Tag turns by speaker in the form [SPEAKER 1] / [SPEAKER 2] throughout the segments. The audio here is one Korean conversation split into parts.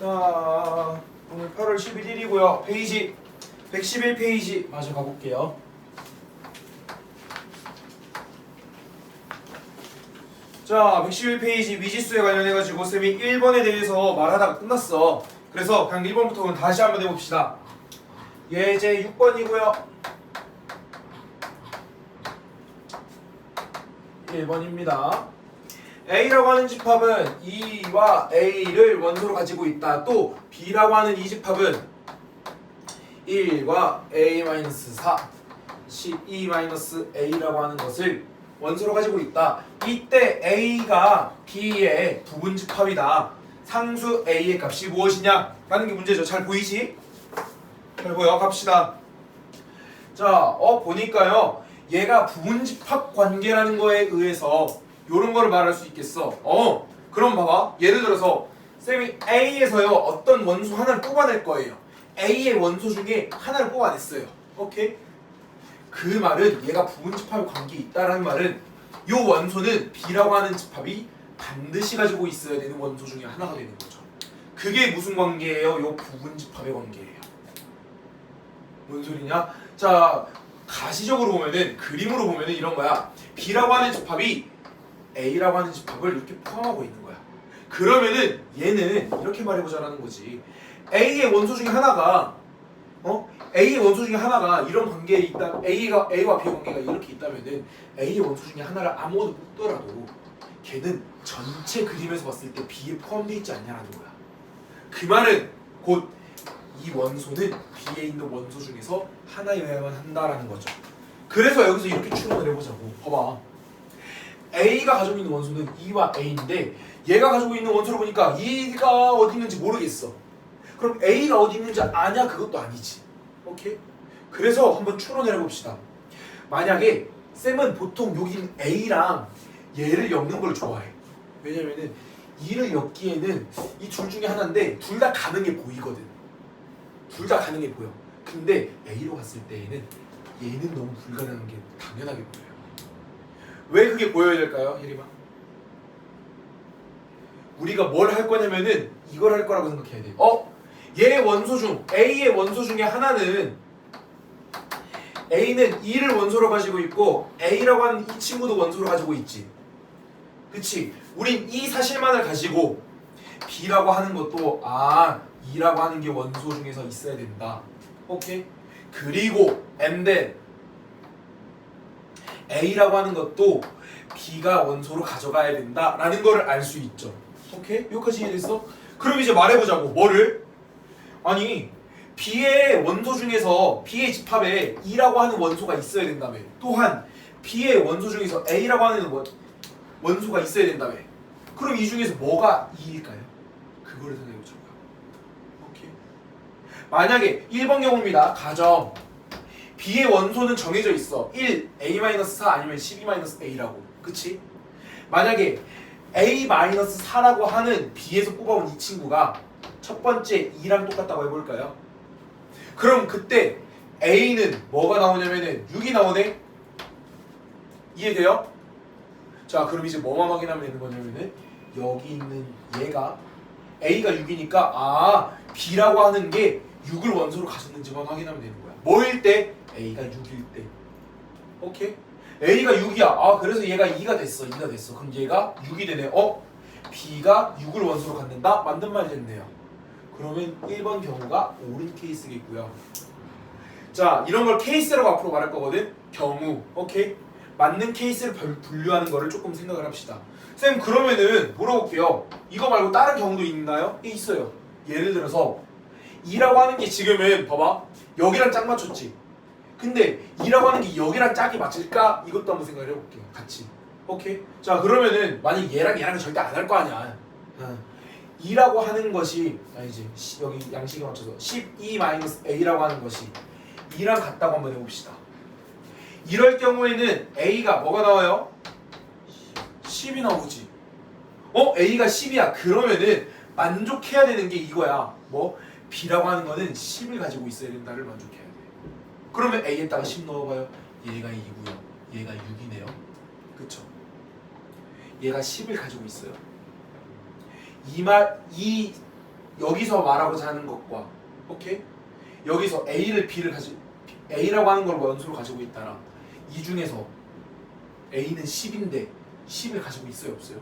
[SPEAKER 1] 자, 오늘 8월 11일이고요. 페이지 111페이지 마저 가볼게요. 자, 111페이지 미지수에 관련해가지고 쌤이 1번에 대해서 말하다가 끝났어. 그래서 그냥 1번부터 다시 한번 해봅시다. 예제 6번이고요. 1번입니다. A라고 하는 집합은 E와 A를 원소로 가지고 있다. 또 B라고 하는 이 집합은 1과 A-4, 12-A라고 하는 것을 원소로 가지고 있다. 이때 A가 B의 부분집합이다. 상수 A의 값이 무엇이냐? 라는 게 문제죠. 잘 보이지? 잘 보여. 갑시다. 자, 보니까요. 얘가 부분집합 관계라는 거에 의해서 요런 거를 말할 수 있겠어. 그럼 봐봐. 예를 들어서 쌤이 A에서요 어떤 원소 하나를 뽑아낼 거예요. A의 원소 중에 하나를 뽑아냈어요. 오케이? 그 말은 얘가 부분집합 관계에 있다라는 말은 요 원소는 B라고 하는 집합이 반드시 가지고 있어야 되는 원소 중에 하나가 되는 거죠. 그게 무슨 관계예요? 요 부분집합의 관계예요. 뭔 소리냐? 자, 가시적으로 보면은, 그림으로 보면은 이런 거야. B라고 하는 집합이 A라고 하는 집합을 이렇게 포함하고 있는 거야. 그러면은 얘는 이렇게 말해보자라는 거지. A의 원소 중에 하나가 A의 원소 중에 하나가 이런 관계에 있다. A와 B의 관계가 이렇게 있다면은 A의 원소 중에 하나를 아무것도 뽑더라도 걔는 전체 그림에서 봤을 때 B에 포함되어 있지 않냐라는 거야. 그 말은 곧 이 원소는 B에 있는 원소 중에서 하나여야만 한다라는 거죠. 그래서 여기서 이렇게 추론을 해보자고. 봐봐. A가 가지고 있는 원소는 E와 A인데 얘가 가지고 있는 원소를 보니까 E가 어디 있는지 모르겠어. 그럼 A가 어디 있는지 아냐? 그것도 아니지. 오케이? 그래서 한번 추론을 해봅시다. 만약에 쌤은 보통 여기 있는 A랑 얘를 엮는 걸 좋아해. 왜냐면은 E를 엮기에는 이 둘 중에 하나인데 둘 다 가능해 보이거든. 둘 다 가능해 보여. 근데 A로 갔을 때에는 얘는 너무 불가능한 게 당연하게 보여요. 왜 그게 보여야 될까요, 혜림아? 우리가 뭘 할 거냐면은 이걸 할 거라고 생각해야 돼. 얘 원소 중 A의 원소 중에 하나는 A는 E를 원소로 가지고 있고 A라고 하는 이 친구도 원소로 가지고 있지. 그치? 우린 이 사실만을 가지고 B라고 하는 것도 E라고 하는 게 원소 중에서 있어야 된다. 오케이? 그리고 and then A라고 하는 것도 B가 원소로 가져가야 된다라는 거를 알 수 있죠. 오케이? 여기까지 이해됐어? 그럼 이제 말해보자고. 뭐를? 아니 B의 원소 중에서 B의 집합에 E라고 하는 원소가 있어야 된다며. 또한 B의 원소 중에서 A라고 하는 원소가 있어야 된다며. 그럼 이 중에서 뭐가 E일까요? 그거를 생각해보자고요. 오케이? 만약에 1번 경우입니다. 가정 B의 원소는 정해져 있어. 1, A-4 아니면 12-A라고. 그치? 만약에 A-4라고 하는 B에서 뽑아온 이 친구가 첫 번째 2랑 똑같다고 해볼까요? 그럼 그때 A는 뭐가 나오냐면은 6이 나오네? 이해돼요? 자, 그럼 이제 뭐만 확인하면 되는 거냐면은 여기 있는 얘가 A가 6이니까 B라고 하는 게 6을 원소로 가졌는지만 확인하면 되는 거야. 뭐일 때? A가 6일 때. 오케이? A가 6이야. 그래서 얘가 2가 됐어. 2가 됐어. 그럼 얘가 6이 되네. B가 6을 원소로 갖는다? 맞는 말이 됐네요. 그러면 1번 경우가 옳은 케이스겠고요. 자, 이런 걸 케이스라고 앞으로 말할 거거든. 경우. 오케이? 맞는 케이스를 분류하는 거를 조금 생각을 합시다. 쌤, 그러면은 물어볼게요. 이거 말고 다른 경우도 있나요? 있어요. 예를 들어서 2라고 하는 게 지금은 봐봐. 여기랑 짝 맞췄지. 근데 2라고 하는 게 여기랑 짝이 맞을까? 이것도 한번 생각을 해볼게요. 같이. 오케이? 자, 그러면은 만약 얘랑 절대 안 할 거 아니야. 2라고 하는 것이 이제 여기 양식에 맞춰서 12-A라고 하는 것이 2랑 같다고 한번 해봅시다. 이럴 경우에는 A가 뭐가 나와요? 10이 나오지. A가 10이야. 그러면은 만족해야 되는 게 이거야. 뭐? B라고 하는 거는 10을 가지고 있어야 된다를 만족해야 돼. 그러면 A에다가 10 넣어봐요. 얘가 2고요. 얘가 6이네요. 그쵸? 얘가 10을 가지고 있어요. 이 여기서 말하고자 하는 것과 오케이? 여기서 A라고 하는 걸 원소로 가지고 있다라 이 중에서 A는 10인데 10을 가지고 있어요 없어요?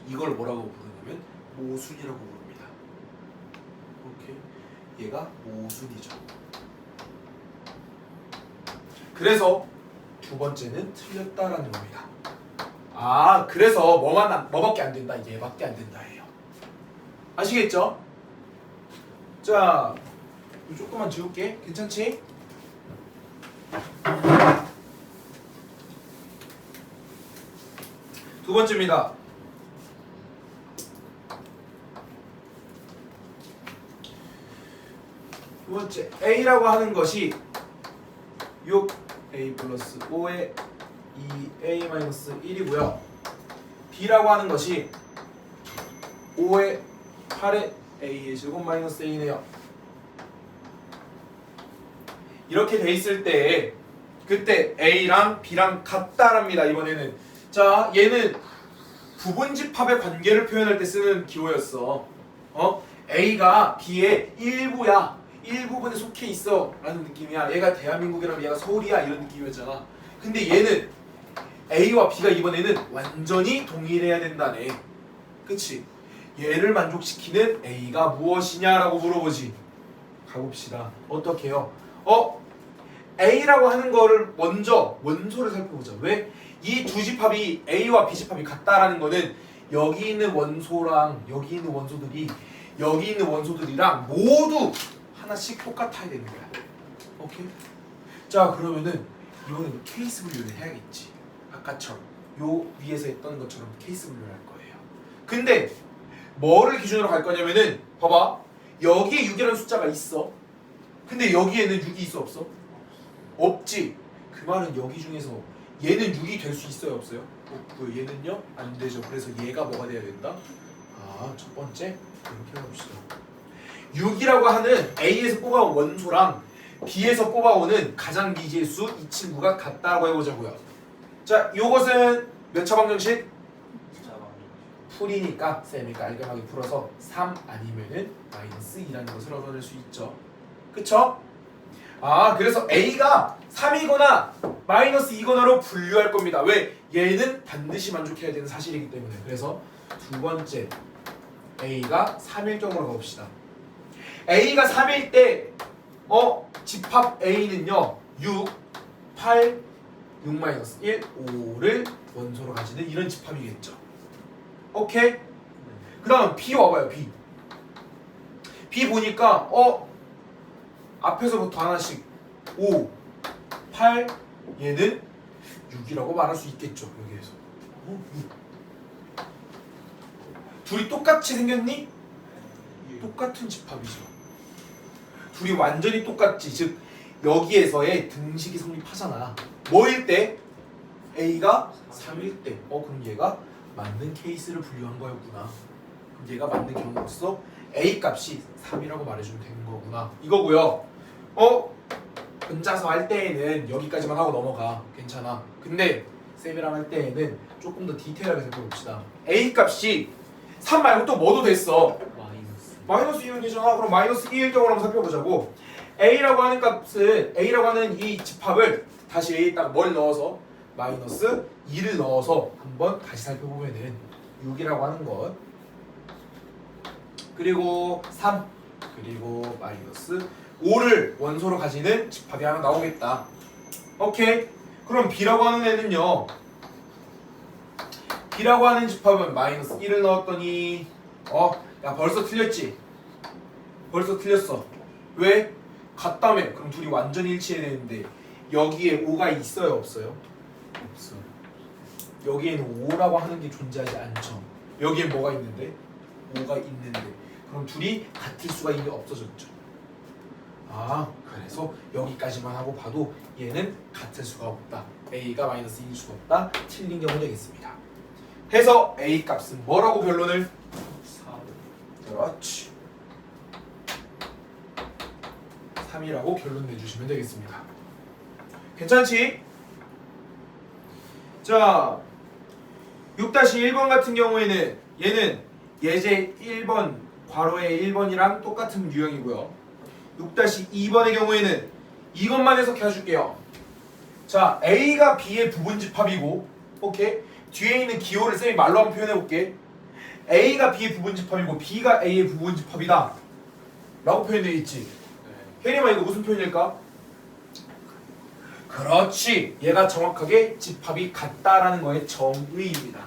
[SPEAKER 1] 이걸 뭐라고 부르냐면 모순이라고 부릅니다. 오케이? 얘가 모순이죠. 그래서 두 번째는 틀렸다라는 겁니다. 아 그래서 뭐밖에 안 된다? 얘밖에 안 된다 해요. 아시겠죠? 자 조금만 지울게. 괜찮지? 두 번째입니다. 두 번째 A라고 하는 것이 6A 플러스 5의 2A 마이너스 1이고요. B라고 하는 것이 5의 8의 A의 제곱 마이너스 A네요. 이렇게 돼 있을 때 그때 A랑 B랑 같다랍니다. 이번에는 자 얘는 부분집합의 관계를 표현할 때 쓰는 기호였어. A가 B의 일부야. 일부분에 속해 있어 라는 느낌이야. 얘가 대한민국이라면 얘가 서울이야 이런 느낌이었잖아. 근데 얘는 A와 B가 이번에는 완전히 동일해야 된다네. 그치? 얘를 만족시키는 A가 무엇이냐라고 물어보지. 가봅시다. 어떻게 해요? A라고 하는 거를 먼저 원소를 살펴보자. 왜? 이 두 집합이 A와 B 집합이 같다라는 거는 여기 있는 원소랑 여기 있는 원소들이 여기 있는 원소들이랑 모두 하나씩 똑같아야 되는 거야. 오케이? 자 그러면은 이거는 케이스 분류를 해야겠지. 아까처럼 요 위에서 했던 것처럼 케이스 분류를 할 거예요. 근데 뭐를 기준으로 갈 거냐면은 봐봐. 여기에 6이라는 숫자가 있어. 근데 여기에는 6이 있어 없어? 없지. 그 말은 여기 중에서 얘는 6이 될 수 있어요 없어요? 없고요. 얘는요? 안 되죠. 그래서 얘가 뭐가 돼야 된다? 첫 번째 이렇게 해봅시다. 6이라고 하는 A에서 뽑아온 원소랑 B에서 뽑아오는 가장 미지수 이 친구가 같다고 해보자고요. 자, 요것은 몇 차 방정식? 풀이니까 쌤이 깔끔하게 풀어서 3 아니면은 마이너스 2라는 것을 얻어낼 수 있죠. 그쵸? 그래서 A가 3이거나 마이너스 2거나로 분류할 겁니다. 왜? 얘는 반드시 만족해야 되는 사실이기 때문에. 그래서 두 번째 A가 3일 경우로 가봅시다. A가 3일 때 집합 A는요 6, 8, 6 마이너스 1, 5를 원소로 가지는 이런 집합이겠죠. 오케이? 그 다음 B 와봐요. B 보니까 앞에서부터 하나씩 5, 8 얘는 6이라고 말할 수 있겠죠. 여기에서 6. 둘이 똑같이 생겼니? 똑같은 집합이죠. 둘이 완전히 똑같지. 즉 여기에서의 등식이 성립하잖아. 뭐일 때? A가 3일 때. 그럼 얘가 맞는 케이스를 분류한 거였구나. 그럼 얘가 맞는 경우로서 A 값이 3이라고 말해주면 되는 거구나. 이거고요. 혼자서 할 때에는 여기까지만 하고 넘어가. 괜찮아. 근데 쌤이랑 할 때에는 조금 더 디테일하게 살펴봅시다. A 값이 3 말고 또 뭐도 됐어? 마이너스 2면 되잖아. 그럼 마이너스 2일 경우로 한번 살펴보자고. A라고 하는 값은 A라고 하는 이 집합을 다시 A에다가 뭘 넣어서 마이너스 2를 넣어서 한번 다시 살펴보면은 6이라고 하는 것 그리고 3 그리고 마이너스 5를 원소로 가지는 집합이 하나 나오겠다. 오케이? 그럼 B라고 하는 애는요. B라고 하는 집합은 마이너스 1을 넣었더니 야 벌써 틀렸지? 벌써 틀렸어. 왜? 같다며. 그럼 둘이 완전히 일치해야 되는데 여기에 5가 있어요 없어요? 없어. 여기에는 5라고 하는 게 존재하지 않죠. 여기에 뭐가 있는데? 5가 있는데 그럼 둘이 같을 수가 이미 없어졌죠. 그래서 여기까지만 하고 봐도 얘는 같을 수가 없다. A가 마이너스 2일 수가 없다. 틀린 경우 되겠습니다. 해서 A 값은 뭐라고 변론을? 4. 그렇지. 3이라고 결론 내주시면 되겠습니다. 괜찮지? 자 6-1번 같은 경우에는 얘는 예제 1번 괄호의 1번이랑 똑같은 유형이고요. 6-2번의 경우에는 이것만 해석해 줄게요. 자, A가 B의 부분집합이고, 오케이? 뒤에 있는 기호를 쌤이 말로 한번 표현해 볼게. A가 B의 부분집합이고 B가 A의 부분집합이다 라고 표현되어 있지. 혜림아 이거 무슨 표현일까? 그렇지, 얘가 정확하게 집합이 같다라는 거의 정의입니다.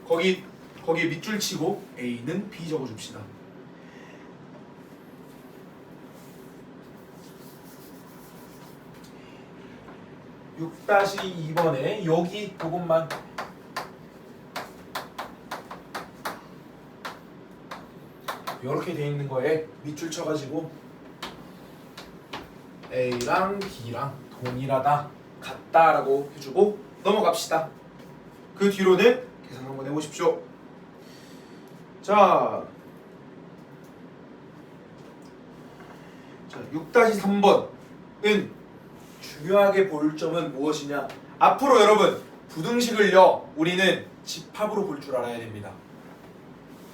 [SPEAKER 1] 거기에 밑줄 치고 A는 B 적어줍시다. (6-2번에) 여기 그것만 이렇게 돼 있는 거에 밑줄 쳐가지고 A랑 B랑 동일하다, 같다라고 해주고 넘어갑시다. 그 뒤로는 계산 한번 해보십시오. 자 6-3번은 중요하게 볼 점은 무엇이냐? 앞으로 여러분 부등식을요 우리는 집합으로 볼 줄 알아야 됩니다.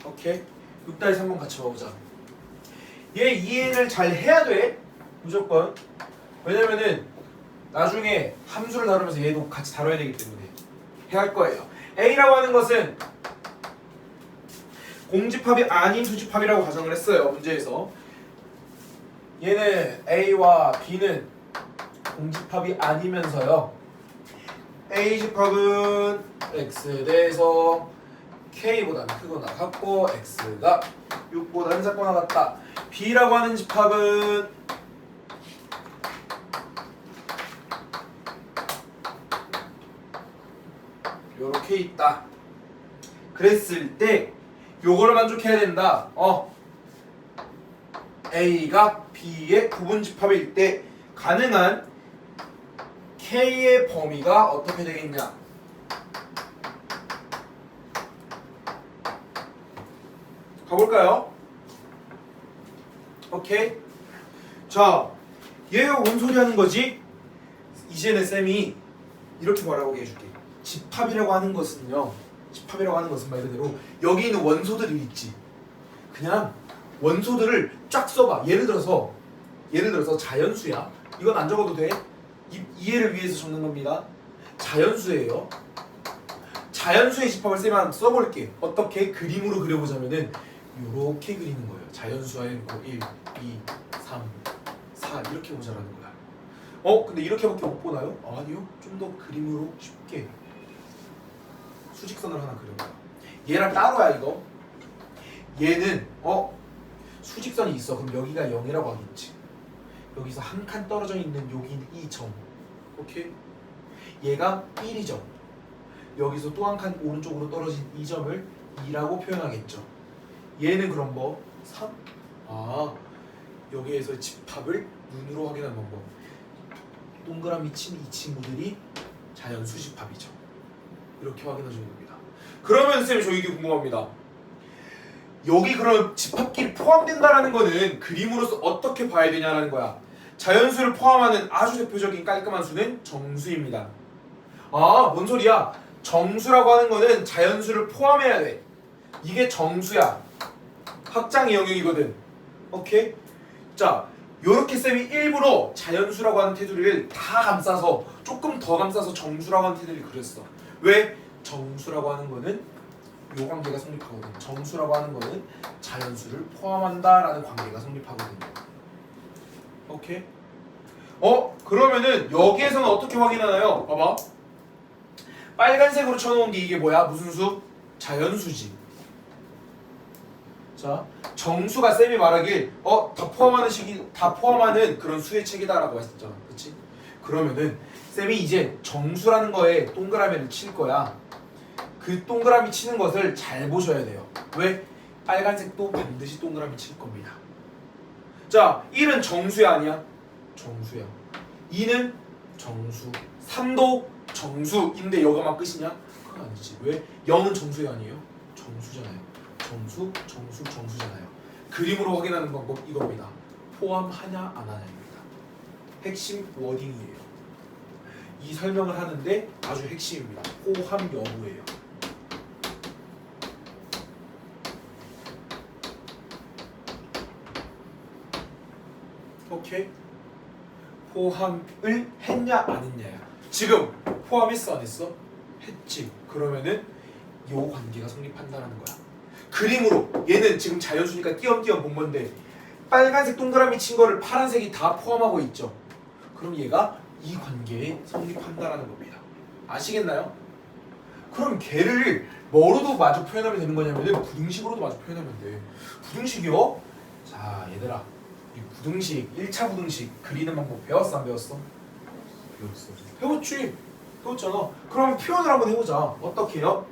[SPEAKER 1] 오케이? 6-3번 같이 봐보자. 얘 이해를 잘 해야 돼 무조건. 왜냐면은 나중에 함수를 다루면서 얘도 같이 다뤄야 되기 때문에 해야 할 거예요. A라고 하는 것은 공집합이 아닌 수집합이라고 가정을 했어요 문제에서. 얘는 A와 B는 공집합이 아니면서요 A 집합은 X 대에서 K보다 크거나 같고 X가 6보다 작거나 같다. B라고 하는 집합은 요렇게 있다. 그랬을 때 요거를 만족해야 된다. A가 B의 부분집합일 때 가능한 K의 범위가 어떻게 되겠냐? 가볼까요? 오케이. 자, 얘가 뭔 소리 하는 거지? 이제는 쌤이 이렇게 말하고 해줄게. 집합이라고 하는 것은요, 집합이라고 하는 것은 말 그대로 여기 있는 원소들이 있지. 그냥 원소들을 쫙 써봐. 예를 들어서 자연수야. 이건 안 적어도 돼. 이해를 위해서 적는 겁니다. 자연수예요. 자연수의 집합을 쌤이 한번 써볼게. 어떻게 그림으로 그려보자면은 요렇게 그리는 거예요. 자연수와 1, 1, 2, 3, 4 이렇게 보자라는 거야. 근데 이렇게밖에 못 보나요? 아니요. 좀 더 그림으로 쉽게 수직선을 하나 그려봐요. 얘랑 따로야 이거. 얘는 수직선이 있어. 그럼 여기가 0이라고 하겠지. 여기서 한 칸 떨어져 있는 여기 이 점. 오케이? 얘가 1이죠. 여기서 또 한 칸 오른쪽으로 떨어진 이 점을 2라고 표현하겠죠. 얘는 그럼 뭐? 3? 여기에서 집합을 눈으로 확인하는 방법. 동그라미 친 이 친구들이 자연수 집합이죠. 이렇게 확인해 주는 겁니다. 그러면 쌤 저 이게 궁금합니다. 여기 그럼 집합끼리 포함된다라는 거는 그림으로서 어떻게 봐야 되냐라는 거야. 자연수를 포함하는 아주 대표적인 깔끔한 수는 정수입니다. 뭔 소리야? 정수라고 하는 거는 자연수를 포함해야 돼. 이게 정수야. 확장의 영역이거든. 오케이? 자, 요렇게 쌤이 일부러 자연수라고 하는 테두리를 다 감싸서 조금 더 감싸서 정수라고 하는 테두리를 그렸어. 왜? 정수라고 하는 거는 요 관계가 성립하거든. 정수라고 하는 거는 자연수를 포함한다라는 관계가 성립하거든요. 오케이? 그러면은 여기에서는 어떻게 확인하나요? 봐봐. 빨간색으로 쳐놓은 게 이게 뭐야? 무슨 수? 자연수지. 자, 정수가 쌤이 말하길 다 포함하는 그런 수의 책이다라고 했었잖아. 그치? 그러면은 쌤이 이제 정수라는 거에 동그라미를 칠 거야. 그 동그라미 치는 것을 잘 보셔야 돼요. 왜? 빨간색도 반드시 동그라미 칠 겁니다. 자, 1은 정수야 아니야? 정수야. 2는 정수. 3도 정수인데 여기만 끝이냐? 그건 아니지. 왜? 0은 정수야 아니에요? 정수잖아요. 정수잖아요. 그림으로 확인하는 방법 이겁니다. 포함하냐 안 하냐입니다. 핵심 워딩이에요. 이 설명을 하는데 아주 핵심입니다. 포함 여부예요. 오케이? 포함을 했냐 안 했냐야. 지금 포함했어 안 했어? 했지. 그러면은 요 관계가 성립한다는 거야. 그림으로 얘는 지금 자연수니까 띄엄띄엄 본 건데 빨간색 동그라미 친 거를 파란색이 다 포함하고 있죠. 그럼 얘가 이 관계에 성립한다라는 겁니다. 아시겠나요? 그럼 걔를 뭐로도 마저 표현하면 되는 거냐면은 부등식으로도 마저 표현하면 돼. 부등식이요? 자 얘들아, 이 부등식 1차 부등식 그리는 방법 배웠어 안 배웠어?
[SPEAKER 2] 배웠어.
[SPEAKER 1] 배웠지. 배웠잖아. 그럼 표현을 한번 해보자. 어떻게 해요?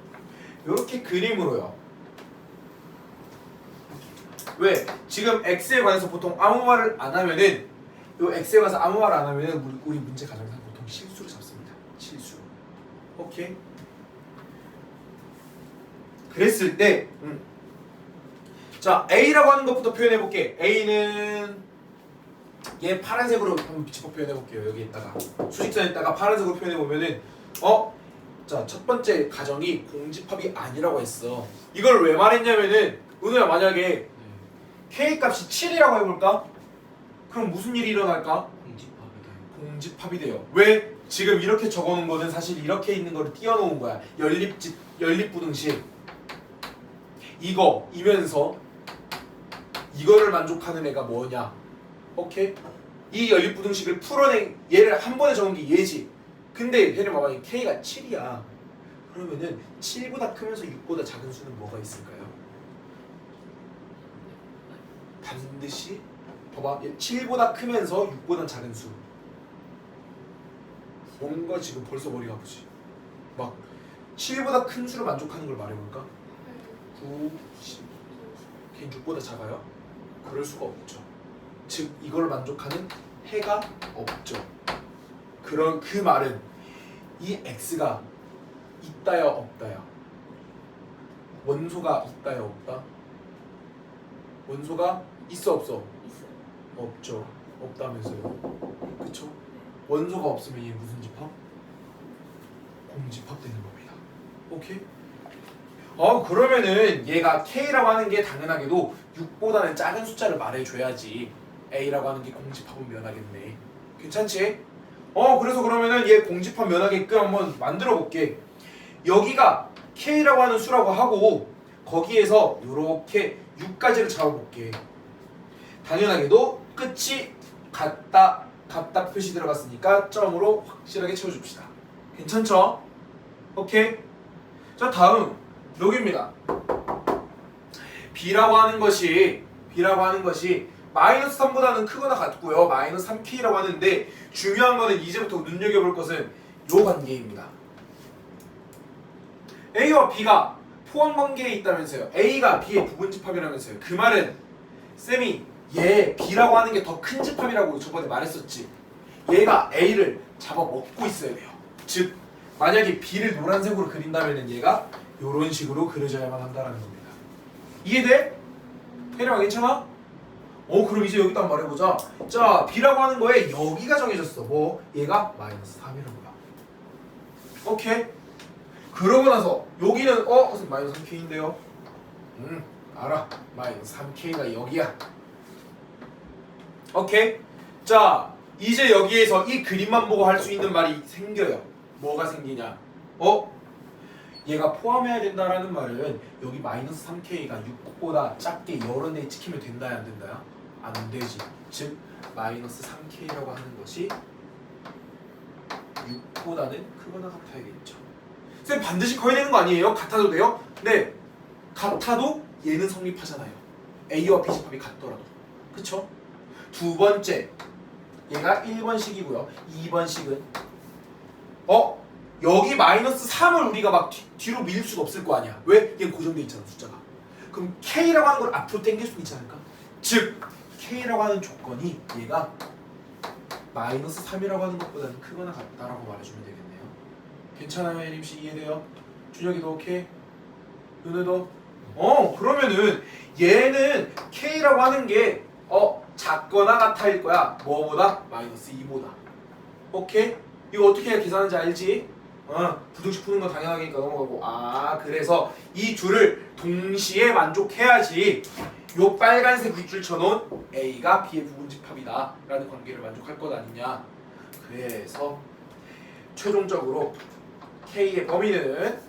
[SPEAKER 1] 이렇게 그림으로요. 왜? 지금 x에 관해서 보통 아무 말을 안 하면은 요 x에 관해서 아무 말을 안 하면은 우리 문제 가정상 보통 실수를 잡습니다. 실수. 오케이? 그랬을 때 자 a라고 하는 것부터 표현해 볼게. a는 얘 파란색으로 한번 비춰 표현해 볼게요. 여기에다가 수직선에다가 파란색으로 표현해 보면은 자 첫 번째 가정이 공집합이 아니라고 했어. 이걸 왜 말했냐면은 은우야 만약에 k 값이 7이라고 해볼까? 그럼 무슨 일이 일어날까? 공집합이 돼요. 왜? 지금 이렇게 적어놓은 거는 사실 이렇게 있는 거를 띄워놓은 거야. 연립부등식 이거이면서 이거를 만족하는 애가 뭐냐? 오케이? 이 연립부등식을 풀어낸 얘를 한 번에 적은 게 얘지. 근데 얘를 봐봐, k가 7이야. 그러면은 7보다 크면서 6보다 작은 수는 뭐가 있을까요? 반드시 봐봐, 7보다 크면서 6보다 작은 수. 뭔가 지금 벌써 머리가 아프지. 막 7보다 큰 수를 만족하는 걸 말해볼까? 9, 10. 걔는 6보다 작아요? 그럴 수가 없죠. 즉 이걸 만족하는 해가 없죠. 그런 그 말은 이 x가 있다야 없다야? 원소가 있다야 없다? 원소가 있어 없어?
[SPEAKER 3] 있어요.
[SPEAKER 1] 없죠. 없다면서요. 그쵸? 원소가 없으면 얘 무슨 집합? 공집합 되는 겁니다. 오케이? 그러면은 얘가 k라고 하는 게 당연하게도 6보다는 작은 숫자를 말해줘야지 a라고 하는 게 공집합은 면하겠네. 괜찮지? 그래서 그러면은 얘 공집합 면하게끔 한번 만들어 볼게. 여기가 k라고 하는 수라고 하고 거기에서 요렇게 6까지를 잡아볼게. 당연하게도 끝이 같다 표시 들어갔으니까 점으로 확실하게 채워줍시다. 괜찮죠? 오케이? 자 다음 여기입니다. b라고 하는 것이 마이너스 3보다는 크거나 같고요. 마이너스 3k라고 하는데 중요한 거는 이제부터 눈여겨볼 것은 요 관계입니다. A와 B가 포함 관계에 있다면서요. A가 B의 부분집합이라면서요. 그 말은 쌤이 얘 B라고 하는 게 더 큰 집합이라고 저번에 말했었지. 얘가 A를 잡아먹고 있어야 돼요. 즉 만약에 B를 노란색으로 그린다면 얘가 요런 식으로 그려져야만 한다는 겁니다. 이해돼? 혜령아 괜찮아? 그럼 이제 여기다 한번 말해보자. 자 B라고 하는 거에 여기가 정해졌어. 뭐? 얘가 마이너스 3이라는 거야. 오케이? 그러고 나서 여기는 무슨 마이너스 3k인데요? 알아. 마이너스 3k가 여기야. 오케이? 자 이제 여기에서 이 그림만 보고 할 수 있는 말이 생겨요. 뭐가 생기냐? 얘가 포함해야 된다라는 말은 여기 마이너스 3k가 6보다 작게 여러 개 찍히면 된다야 안 된다야? 안 되지. 즉 마이너스 3k라고 하는 것이 6보다는 크거나 같아야겠죠. 쌤 반드시 커야 되는 거 아니에요? 같아도 돼요? 네. 같아도 얘는 성립하잖아요. A와 B 집합이 같더라도. 그쵸? 두 번째 얘가 1번식이고요. 2번식은 여기 마이너스 3을 우리가 막 뒤로 밀 수가 없을 거 아니야. 왜? 얘는 고정돼 있잖아 숫자가. 그럼 K라고 하는 걸 앞으로 당길 수 있지 않을까? 즉 K라고 하는 조건이 얘가 마이너스 3이라고 하는 것보다는 크거나 같다라고 말해주면 되겠네요. 괜찮아요 예림씨? 이해돼요? 준혁이도 오케이? 윤혜도? 그러면은 얘는 K라고 하는 게 작거나 같아일 거야. 뭐보다? 마이너스 2보다. 오케이? 이거 어떻게 계산하는지 알지? 부등식 푸는 건 당연하니까 넘어가고. 그래서 이 둘을 동시에 만족해야지 요 빨간색 윗줄 쳐놓은 A가 B의 부분집합이다 라는 관계를 만족할 것 아니냐. 그래서 최종적으로 K의 범위는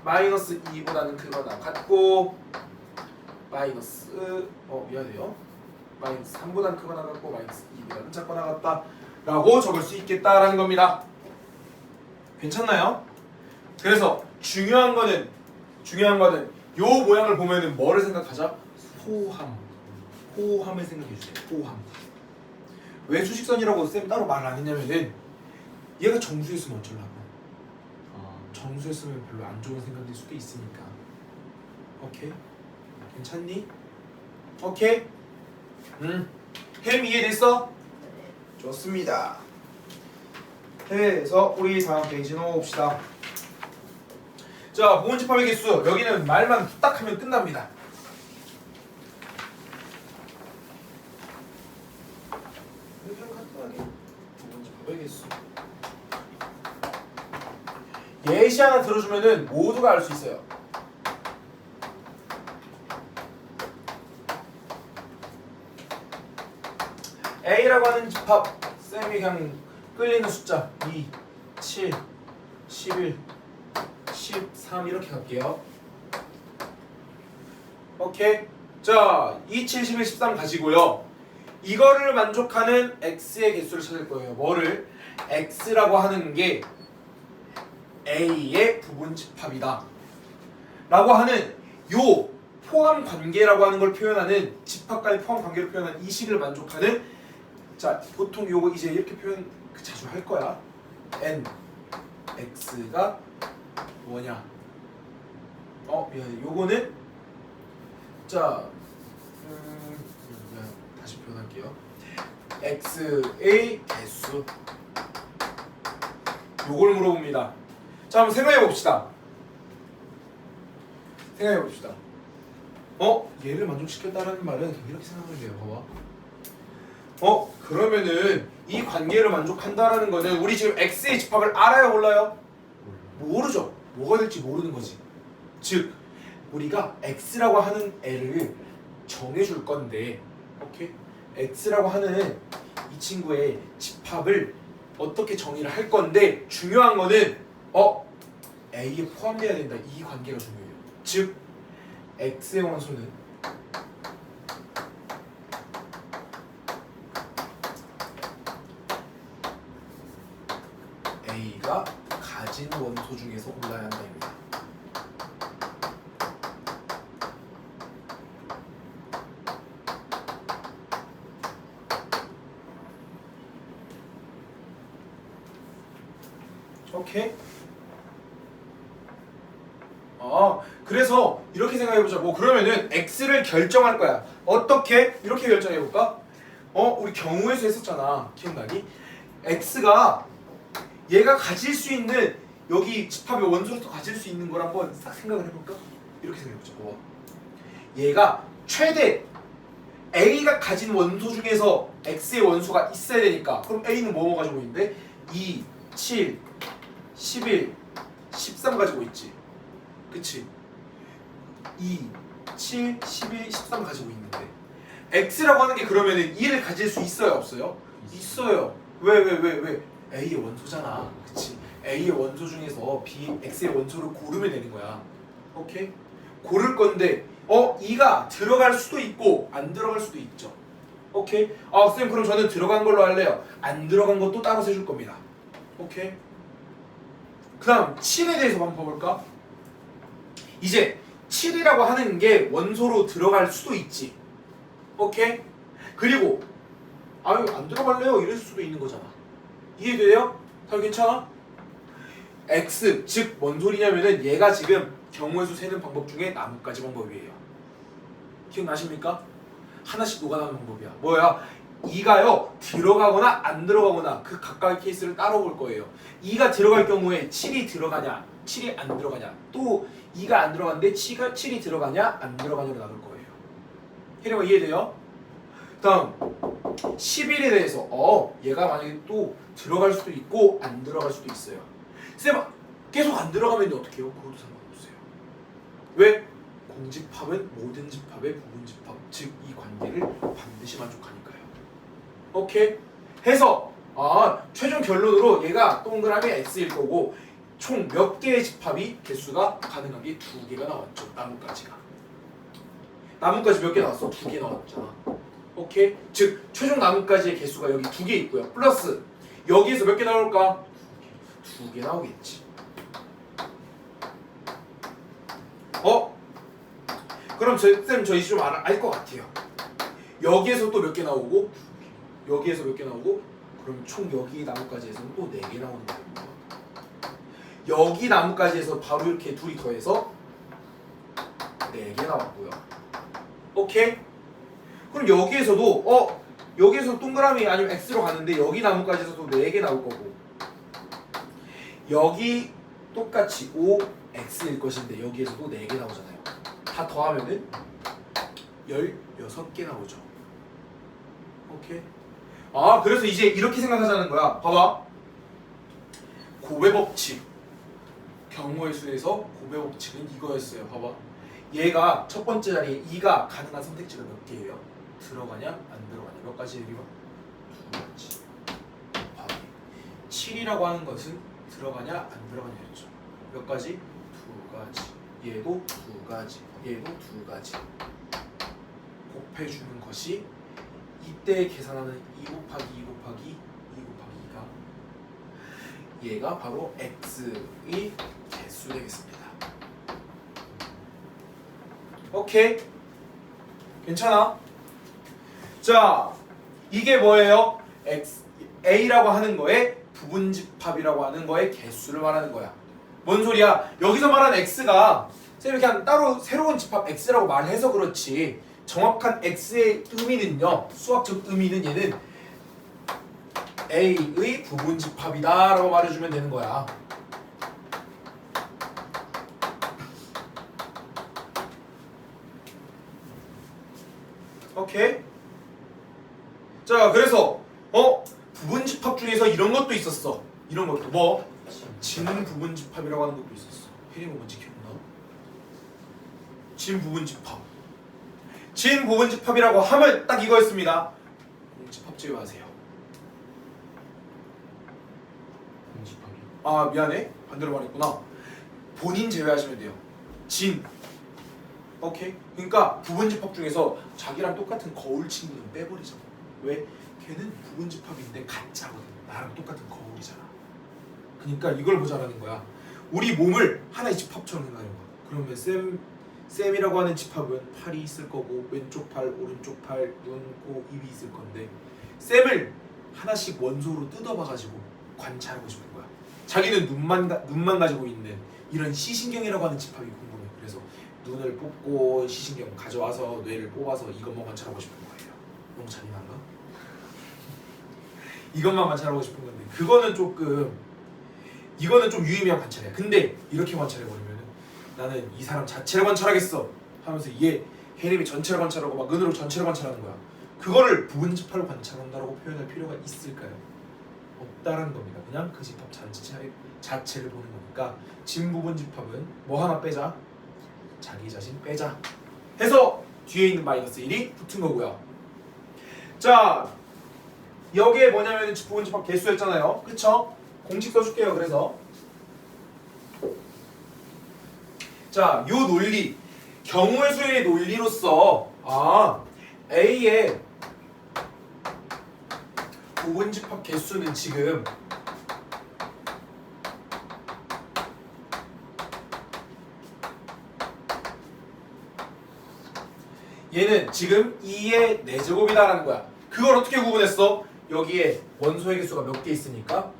[SPEAKER 1] 마이너스 2보다는 크거나 같고 마이너스 미안해요. 마이너스 3보다는 크거나 같고 마이너스 2보다는 작거나 같다 라고 적을 수 있겠다라는 겁니다. 괜찮나요? 그래서 중요한 거는 요 모양을 보면은 뭐를 생각하자? 호함을 생각해 주세요. 호함. 왜 수직선이라고 쌤 따로 말을 안 했냐면은 얘가 정수였으면 어쩌려고. 정수였으면 별로 안 좋은 생각일 수도 있으니까. 오케이? 괜찮니? 오케이? 햄 이해됐어? 좋습니다. 그래서 우리 다음 페이지 넘어봅시다. 자, 부분집합의 개수. 여기는 말만 후딱 하면 끝납니다. 이렇게 간단하게 부분집합의 개수. 예시 하나 들어주면은 모두가 알 수 있어요. A라고 하는 집합, 쌤이 그냥 끌리는 숫자 2, 7, 11, 13 이렇게 갈게요. 오케이. 자, 2, 7, 11, 13 가지고요. 이거를 만족하는 X의 개수를 찾을 거예요. 뭐를? X라고 하는 게 A의 부분집합이다 라고 하는 요 포함 관계라고 하는 걸 표현하는 집합 간의 포함 관계를 표현하는 이 식을 만족하는 자 보통 요거 이제 이렇게 표현 자주 할 거야. N X가 뭐냐? 미안해. 요거는 자 다시 표현할게요. X의 개수 요걸 물어봅니다. 자, 한번 생각해 봅시다. 얘를 만족시켰다라는 말은 이렇게 생각하면 돼요. 봐봐. 그러면은 이 관계를 만족한다라는 거는 우리 지금 X의 집합을 알아요, 몰라요? 모르죠. 뭐가 될지 모르는 거지. 즉, 우리가 X라고 하는 애를 정해줄 건데, 오케이? X라고 하는 이 친구의 집합을 어떻게 정의를 할 건데 중요한 거는 A에 포함돼야 된다. 이 관계가 중요해요. 즉 X의 원소는 A가 가진 원소 중에서 골라야 한다입니다. 오케이? 그래서 이렇게 생각해보자. 그러면은 X를 결정할 거야. 어떻게? 이렇게 결정해볼까? 우리 경우에서 했었잖아. 기억나니? X가 얘가 가질 수 있는 여기 집합의 원소로서 가질 수 있는 걸 한번 싹 생각을 해볼까? 이렇게 생각해보자. 얘가 최대 A가 가진 원소 중에서 X의 원소가 있어야 되니까 그럼 A는 뭐 가지고 있는데? 2, 7, 11, 13 가지고 있지. 그치? 2, 7, 11, 13 가지고 있는데 X라고 하는 게 그러면은 2를 가질 수 있어요? 없어요? 있어요. 왜? A의 원소잖아. 그치? A의 원소 중에서 X의 원소를 고르면 되는 거야. 오케이? 고를 건데 2가 들어갈 수도 있고 안 들어갈 수도 있죠. 오케이? 쌤 그럼 저는 들어간 걸로 할래요. 안 들어간 것도 따로 세줄 겁니다. 오케이? 그 다음 7에 대해서 한번 봐볼까? 이제 7이라고 하는 게 원소로 들어갈 수도 있지. 오케이? 그리고 안 들어갈래요? 이럴 수도 있는 거잖아. 이해돼요? 다들 괜찮아? X 즉 뭔 소리냐면은 얘가 지금 경우의 수 세는 방법 중에 4가지 방법이에요. 기억나십니까? 하나씩 녹아나는 방법이야. 뭐야? 2가요 들어가거나 안 들어가거나 그 각각의 케이스를 따로 볼 거예요. 2가 들어갈 경우에 7이 들어가냐 7이 안 들어가냐 또 2가 안 들어갔는데 7이 들어가냐 안 들어가냐로 나눌 거예요. 혜령아 이해돼요? 다음 11에 대해서 얘가 만약에 또 들어갈 수도 있고 안 들어갈 수도 있어요. 쌤 계속 안 들어가면 어떻게 해요? 그것도 상관없어요. 왜? 공집합은 모든 집합의 부분집합, 즉 이 관계를 반드시 만족하니까요. 오케이? 해서 최종 결론으로 얘가 동그라미 x일 거고 총 몇 개의 집합이 개수가 가능한 게 2개가 나왔죠. 나뭇가지 몇 개 나왔어? 2개 나왔잖아. 오케이? 즉 최종 나뭇가지의 개수가 여기 2개 있고요. 플러스 여기에서 몇 개 나올까? 2개 나오겠지. 그럼 쌤 저희 좀 알 것 같아요. 여기에서 또 몇 개 나오고 여기에서 몇 개 나오고 그럼 총 여기 나뭇가지에서는 또 4개 나오는 거예요. 여기 나뭇가지에서 바로 이렇게 둘이 더해서 4개 나왔고요. 오케이? 그럼 여기에서도 여기에서 동그라미 아니면 X로 가는데 여기 나뭇가지에서도 4개 나올 거고 여기 똑같이 5X일 것인데 여기에서도 4개 나오잖아요. 다 더하면은 16개 나오죠. 오케이? 그래서 이제 이렇게 생각하자는 거야. 봐봐. 고배 법칙. 경우의 수에서 고배 법칙은 이거였어요. 봐봐. 얘가 첫 번째 자리에 2가 가능한 선택지가 몇 개예요? 들어가냐 안 들어가냐. 몇 가지 얘기가? 2가지. 7이라고 하는 것은 들어가냐 안 들어가냐였죠. 몇 가지? 2가지. 얘도 2가지. 얘도 2가지. 곱해주는 것이 이때 계산하는 2 곱하기 2 곱하기 2 곱하기 2가 얘가 바로 x의 개수 되겠습니다. 오케이? 괜찮아? 자, 이게 뭐예요? a라고 하는 거에 부분집합이라고 하는 거의 개수를 말하는 거야. 뭔 소리야? 여기서 말하는 x가 쌤이 그냥 따로 새로운 집합 x라고 말해서 그렇지 정확한 x의 의미는요, 수학적 의미는 얘는 a의 부분집합이다 라고 말해주면 되는 거야. 오케이? 자, 그래서 부분집합 중에서 이런 것도 있었어. 이런 것도 뭐? 진부분집합이라고 하는 것도 있었어. 혜림이 뭔지 기억나? 진부분집합. 진부분집합이라고 하면 딱 이거였습니다. 공집합 제외하세요. 공집합이? 미안해. 반대로 말했구나. 본인 제외하시면 돼요. 진. 오케이? 그러니까 부분집합 중에서 자기랑 똑같은 거울 친구는 빼버리자. 왜? 걔는 부분집합인데 가짜거든. 나랑 똑같은 거울이잖아. 그러니까 이걸 보자라는 거야. 우리 몸을 하나의 집합처럼 생각하는 거야. 그러면 쌤이라고 하는 집합은 팔이 있을 거고 왼쪽 팔, 오른쪽 팔, 눈, 코, 입이 있을 건데 쌤을 하나씩 원소로 뜯어봐가지고 관찰하고 싶은 거야. 자기는 눈만 가지고 있는 이런 시신경이라고 하는 집합이 궁금해. 그래서 눈을 뽑고 시신경 가져와서 뇌를 뽑아서 이것만 관찰하고 싶은 거예요. 너무 잔인한가? 이것만 관찰하고 싶은 건데 이거는 좀 유의미한 관찰이야. 근데 이렇게 관찰해버리면 나는 이 사람 자체를 관찰하겠어 하면서 얘 혜림이 전체를 관찰하고 막 은으로 전체를 관찰하는 거야. 그거를 부분집합을 관찰한다고 표현할 필요가 있을까요? 없다라는 겁니다. 그냥 그 집합 자체를 보는 거니까 진부분집합은 뭐 하나 빼자. 자기 자신 빼자 해서 뒤에 있는 마이너스 1이 붙은 거고요. 자, 여기에 뭐냐면 부분집합 개수였잖아요. 그쵸? 공식 써줄게요. 그래서 자, 요 논리 경우의 수의 논리로서 A의 부분집합 개수는 지금 얘는 지금 2의 4제곱이다라는 거야. 그걸 어떻게 구분했어? 여기에 원소의 개수가 몇 개 있으니까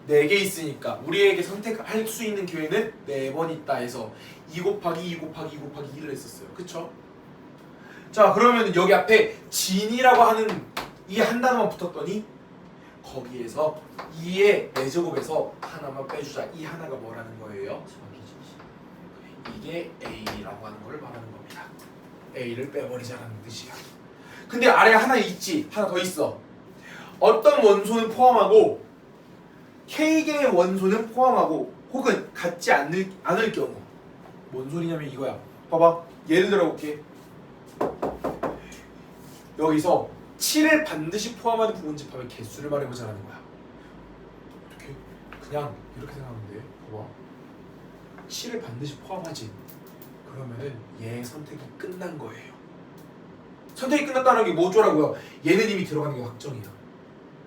[SPEAKER 1] 4개 있으니까 우리에게 선택할 수 있는 기회는 4번 있다 해서 2 곱하기 2 곱하기 2 곱하기 1을 했었어요. 그쵸? 자, 그러면 여기 앞에 진이라고 하는 이 한 단어만 붙었더니 거기에서 2의 4제곱에서 하나만 빼주자. 이 하나가 뭐라는 거예요? 이게 A라고 하는 걸 말하는 겁니다. A를 빼버리자라는 뜻이야. 근데 아래에 하나 있지? 하나 더 있어. 어떤 원소는 포함하고 K개의 원소는 포함하고 혹은 같지 않을 경우 뭔 소리냐면 이거야. 봐봐. 예를 들어 볼게. 여기서 7을 반드시 포함하는 부분집합의 개수를 말해보자라는 거야. 이렇게 그냥 이렇게 생각하면 돼. 봐봐. 7을 반드시 포함하지. 그러면은 얘 선택이 끝난 거예요. 선택이 끝났다는 게 뭐죠라고요? 얘는 이미 들어가는 게 확정이야.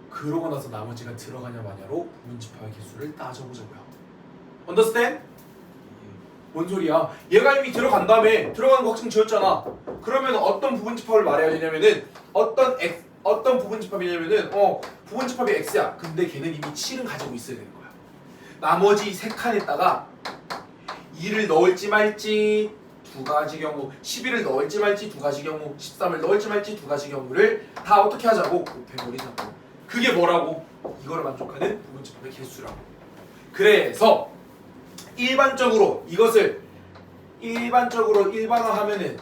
[SPEAKER 1] 그러고 나서 나머지가 들어가냐 마냐로 부분집합의 개수를 따져보자고요. Understand? 뭔 소리야? 얘가 이미 들어간 다음에 들어가는 거 확정 지었잖아. 그러면 어떤 부분집합을 말해야 되냐면은 어떤 부분집합이냐면은 부분집합이 x야. 근데 걔는 이미 7은 가지고 있어야 되는 거야. 나머지 세 칸에다가 2를 넣을지 말지 두 가지 경우, 11을 넣을지 말지 두 가지 경우, 13을 넣을지 말지 두 가지 경우를 다 어떻게 하자고? 곱해버리자고. 그게 뭐라고? 이거를 만족하는 부분집합의 개수라고. 그래서 일반적으로 이것을 일반화하면은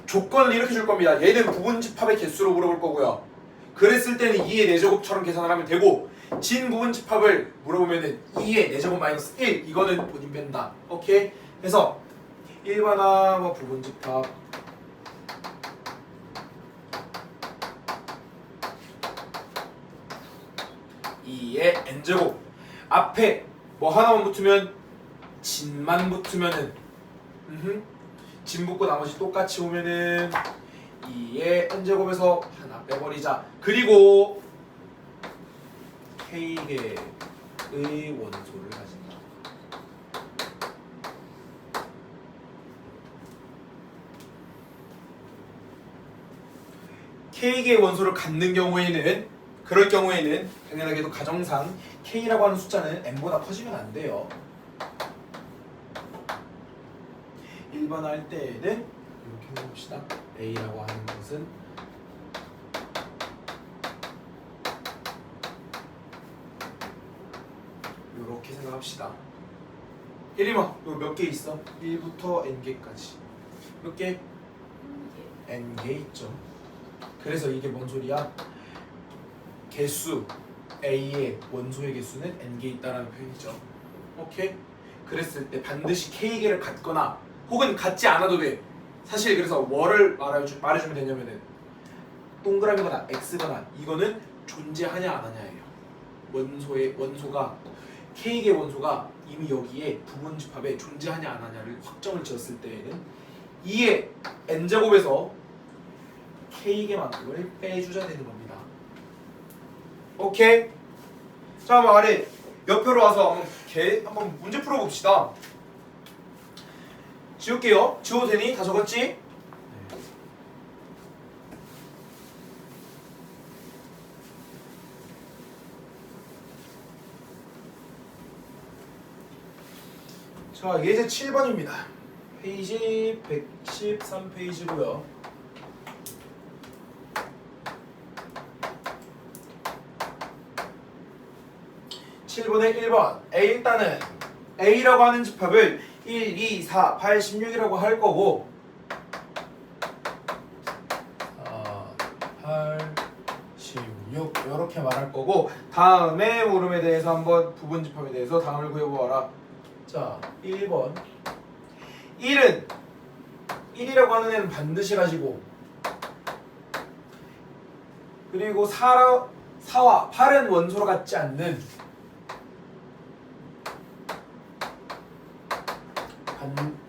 [SPEAKER 1] 조건을 이렇게 줄 겁니다. 얘는 부분집합의 개수로 물어볼 거고요. 그랬을 때는 2의 4제곱처럼 계산을 하면 되고, 진 부분집합을 물어보면은 2의 4제곱 마이너스 1 이거는 본인 뺀다. 오케이? 그래서 일반화 부분집합 의 n제곱 앞에 뭐 하나만 붙으면 진만 붙으면은 진 붙고 나머지 똑같이 오면은 2의 n제곱에서 하나 빼버리자. 그리고 K개의 원소를 가진다. K개의 원소를 갖는 경우에는 그럴 경우에는 당연하게도 가정상 K라고 하는 숫자는 N보다 커지면 안 돼요. 일반화할 때에는 이렇게 해봅시다. A라고 하는 것은 이렇게 생각합시다. 예림아, 이거 몇 개 있어? 1부터 N개까지. 몇 개? N개 있죠. 그래서 이게 뭔 소리야? 개수 A의 원소의 개수는 N개 있다라는 표현이죠. 오케이? 그랬을 때 반드시 K개를 갖거나 혹은 갖지 않아도 돼. 사실 그래서 뭐를 말해주면 되냐면은 동그라미거나 X거나 이거는 존재하냐 안 하냐예요. 원소가 K개 원소가 이미 여기에 부분집합에 존재하냐 안 하냐를 확정을 지었을 때에는 2의 N제곱에서 K개만큼을 빼주자 되는 겁니다. 오케이? 자, 아래 옆으로 와서 한번 문제 풀어봅시다. 지울게요. 지워도 되니? 다 적었지? 네. 자, 예제 7번입니다. 페이지 113페이지고요. 7번의 1번 일단은 A라고 하는 집합을 1, 2, 4, 8, 16이라고 할 거고 8, 16 이렇게 말할 거고 다음에 모름에 대해서 한번 부분집합에 대해서 답을 구해보아라. 자, 1번 1이라고 하는 애는 반드시 가지고 그리고 4와 8은 원소로 같지 않는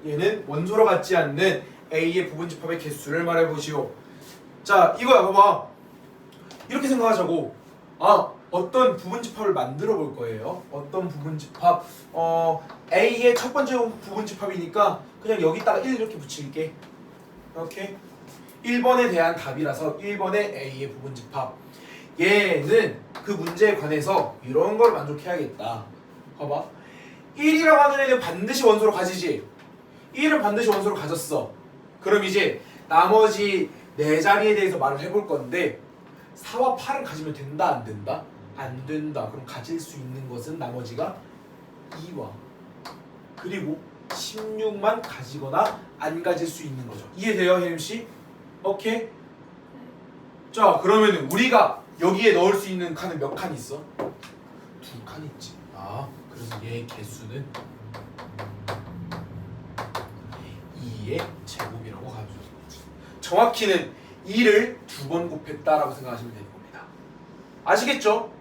[SPEAKER 1] 얘는 원소로 같지 않는 A의 부분집합의 개수를 말해보시오. 자, 이거야 봐봐. 이렇게 생각하자고. 어떤 부분집합을 만들어 볼 거예요. 어떤 부분집합 A의 첫 번째 부분집합이니까 그냥 여기다가 1 이렇게 붙일게. 이렇게 1번에 대한 답이라서 1번의 A의 부분집합. 얘는 그 문제에 관해서 이런 걸 만족해야겠다. 봐봐. 1이라고 하는 애는 반드시 원소로 가지지. 1은 반드시 원소로 가졌어. 그럼 이제 나머지 네 자리에 대해서 말을 해볼 건데 4와 8은 가지면 된다 안 된다? 안 된다. 그럼 가질 수 있는 것은 나머지가 2와 그리고 16만 가지거나 안 가질 수 있는 거죠. 이해돼요, 혜림씨? 오케이? 자, 그러면 우리가 여기에 넣을 수 있는 칸은 몇 칸 있어? 2칸 있지. 그래서 얘의 개수는 2의 제곱이라고 가죠. 정확히는 2를 2번 곱했다라고 생각하시면 되는 겁니다. 아시겠죠?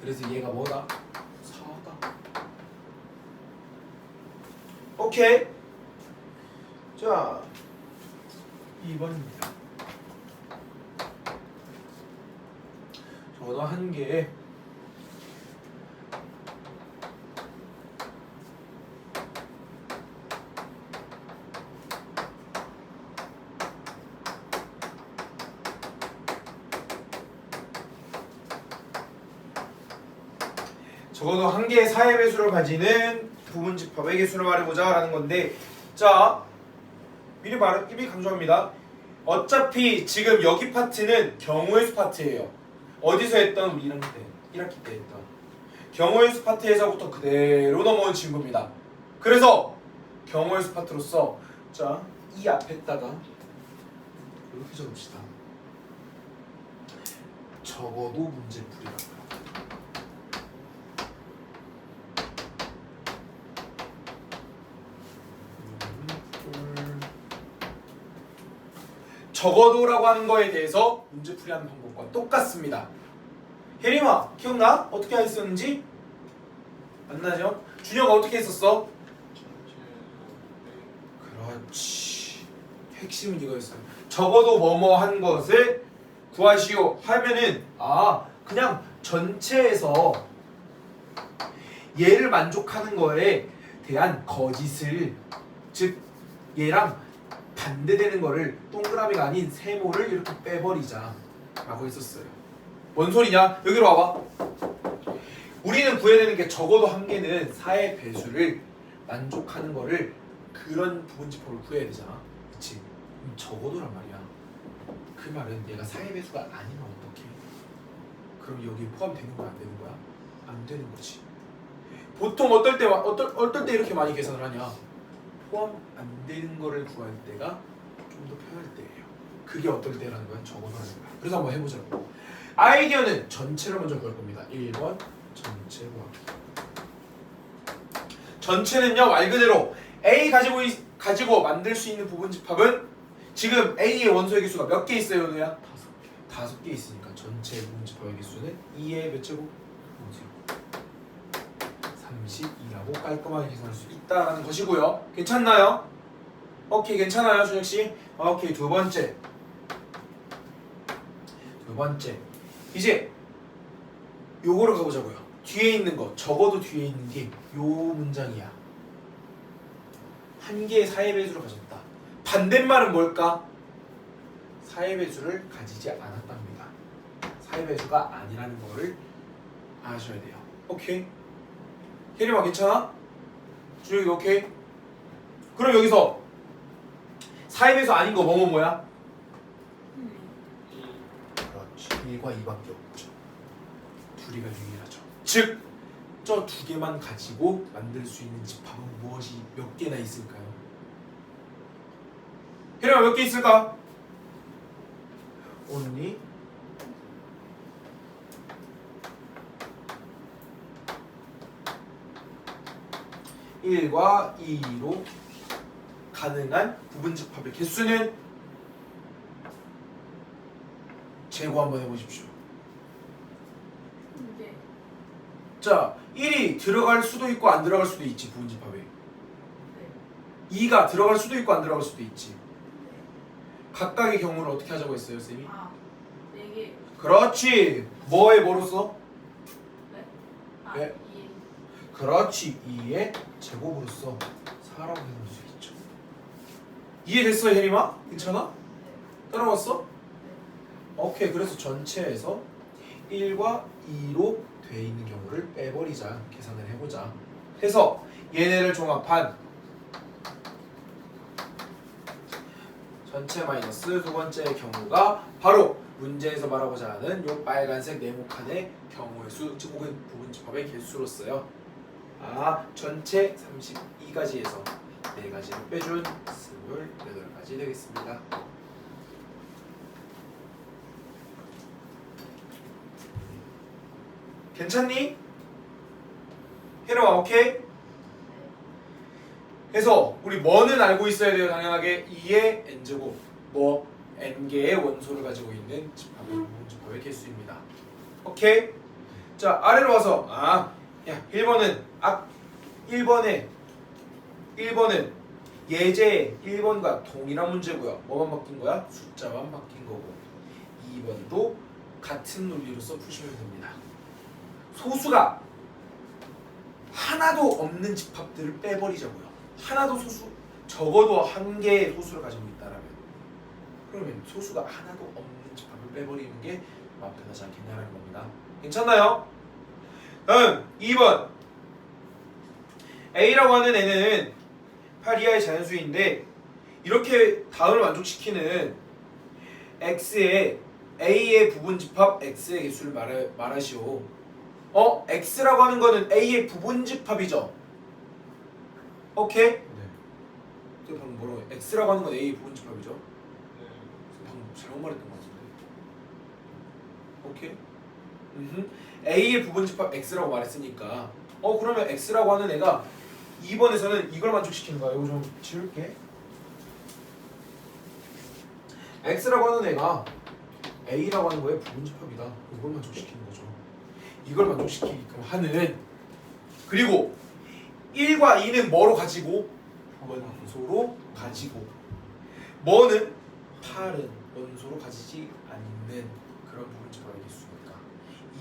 [SPEAKER 1] 그래서 얘가 뭐다? 4다. 오케이. 자, 2번입니다. 저도 한 개에 적어도 한 개의 사의 배수를 가지는 부분집합의 개수를 말해보자 라는 건데, 자 미리 강조합니다. 어차피 지금 여기 파트는 경우의 수 파트예요. 어디서 했던 우리 1학기 때 했던 경우의 수 파트에서부터 그대로 넘어온 친구입니다. 그래서 경우의 수 파트로서 자, 이 앞에다가 이렇게 적읍시다. 적어도 문제풀이라고요. 적어도라고 하는 거에 대해서 문제풀이하는 방법과 똑같습니다. 혜림아 기억나? 어떻게 했었는지? 안 나죠? 준혁아 어떻게 했었어? 그렇지. 핵심은 이거였어요. 적어도 뭐뭐 한 것을 구하시오 하면은 그냥 전체에서 얘를 만족하는 거에 대한 거짓을, 즉 얘랑 반대되는 거를 동그라미가 아닌 세모를 이렇게 빼버리자 라고 했었어요. 뭔 소리냐? 여기로 와봐. 우리는 구해야 되는 게 적어도 한 개는 4의 배수를 만족하는 거를, 그런 부분집합을 구해야 되잖아. 그치? 적어도란 말이야. 그 말은 얘가 4의 배수가 아니면 어떡해? 그럼 여기 포함되는 거야? 안 되는 거야? 안 되는 거지. 보통 어떨 때 이렇게 많이 계산을 하냐? 포함 안 되는 거를 구할 때가 좀 더 편할 때예요. 그게 어떨 때라는 거야? 적어도 하는 거야. 그래서 한번 해보자고. 아이디어는 전체를 먼저 구할 겁니다. 1번 전체 구하기. 전체는요 말 그대로 A 가지고 만들 수 있는 부분집합은 지금 A의 원소의 개수가 몇 개 있어요, 은우야? 5개. 5개 있으니까 전체 부분집합의 개수는 2의 몇 제곱? 32라고 깔끔하게 계산할 수 있다라는 것이고요. 괜찮나요? 오케이, 괜찮아요, 준혁 씨. 오케이, 두 번째. 이제 요거를 가보자고요. 뒤에 있는 거, 적어도 뒤에 있는 게 요 문장이야. 한 개의 4의 배수를 가졌다. 반대말은 뭘까? 4의 배수를 가지지 않았답니다. 4의 배수가 아니라는 거를 아셔야 돼요. 오케이? 혜림아 괜찮아? 준혁이 오케이? 그럼 여기서 4의 배수 아닌 거 뭐야? 그렇지. 1과 2밖에 없죠. 둘이가 유일하죠. 즉, 저 두 개만 가지고 만들 수 있는 집합은 무엇이 몇 개나 있을까요? 혜림아 몇 개 있을까? only 1과 2로 가능한 부분집합의 개수는 제고 한번 해보십시오.
[SPEAKER 2] 네.
[SPEAKER 1] 자, 1이 들어갈 수도 있고 안 들어갈 수도 있지, 부분집합에.
[SPEAKER 2] 네.
[SPEAKER 1] 2가 들어갈 수도 있고 안 들어갈 수도 있지.
[SPEAKER 2] 네.
[SPEAKER 1] 각각의 경우를 어떻게 하자고 했어요, 쌤이?
[SPEAKER 2] 4개.
[SPEAKER 1] 그렇지. 뭐로써?
[SPEAKER 2] 네.
[SPEAKER 1] 네.
[SPEAKER 2] 2.
[SPEAKER 1] 그렇지. 2의 제곱으로서 4라고 해놓을 수 있죠. 이해됐어, 혜림아? 괜찮아?
[SPEAKER 2] 네.
[SPEAKER 1] 따라왔어?
[SPEAKER 2] 네.
[SPEAKER 1] 오케이. 그래서 전체에서 1과 2로 돼 있는 경우를 빼버리자. 계산을 해보자. 해서 얘네를 종합한 전체 마이너스 두 번째 경우가 바로 문제에서 말하고자 하는 요 빨간색 네모칸의 경우의 수, 즉 혹은 부분집합의 개수로서요. 전체 32가지에서 4가지를 빼준 28가지 되겠습니다. 괜찮니? 혜로아 오케이? 해서 우리 뭐는 알고 있어야 돼요. 당연하게 2의 n제곱 뭐 n개의 원소를 가지고 있는 집합의 부분집합의 개수입니다. 오케이? 자 아래로 와서 야 1번은 예제 1번과 동일한 문제고요. 뭐만 바뀐 거야? 숫자만 바뀐 거고 2번도 같은 논리로서 푸시면 됩니다. 소수가 하나도 없는 집합들을 빼버리자고요. 하나도 소수, 적어도 한 개의 소수를 가지고 있다라면 그러면 소수가 하나도 없는 집합을 빼버리는 게 마음 편하지 않겠냐라는 겁니다. 괜찮나요? 다음 2번 A라고 하는 애는 8 이하의 자연수인데 이렇게 다음을 만족시키는 X의 A의 부분집합 X의 개수를 말하시오. X라고 하는 거는 A의 부분집합이죠. 오케이?
[SPEAKER 3] 네.
[SPEAKER 1] 저 방금 뭐라고 해? X라고 하는 건 A의 부분집합이죠. 방금 잘못 말했던 것 같은데. 오케이? A의 부분집합 X라고 말했으니까 그러면 X라고 하는 애가 2번에서는 이걸 만족시키는 거야. 이거 좀 지울게. X라고 하는 애가 A라고 하는 거에 부분집합이다. 이걸 만족시키는 거죠. 이걸 만족시키게끔 하는 그리고 1과 2는 뭐로 가지고? 원소로 가지고 뭐는 8은 원소로 가지지 않는 그런 부분집합의 개수니까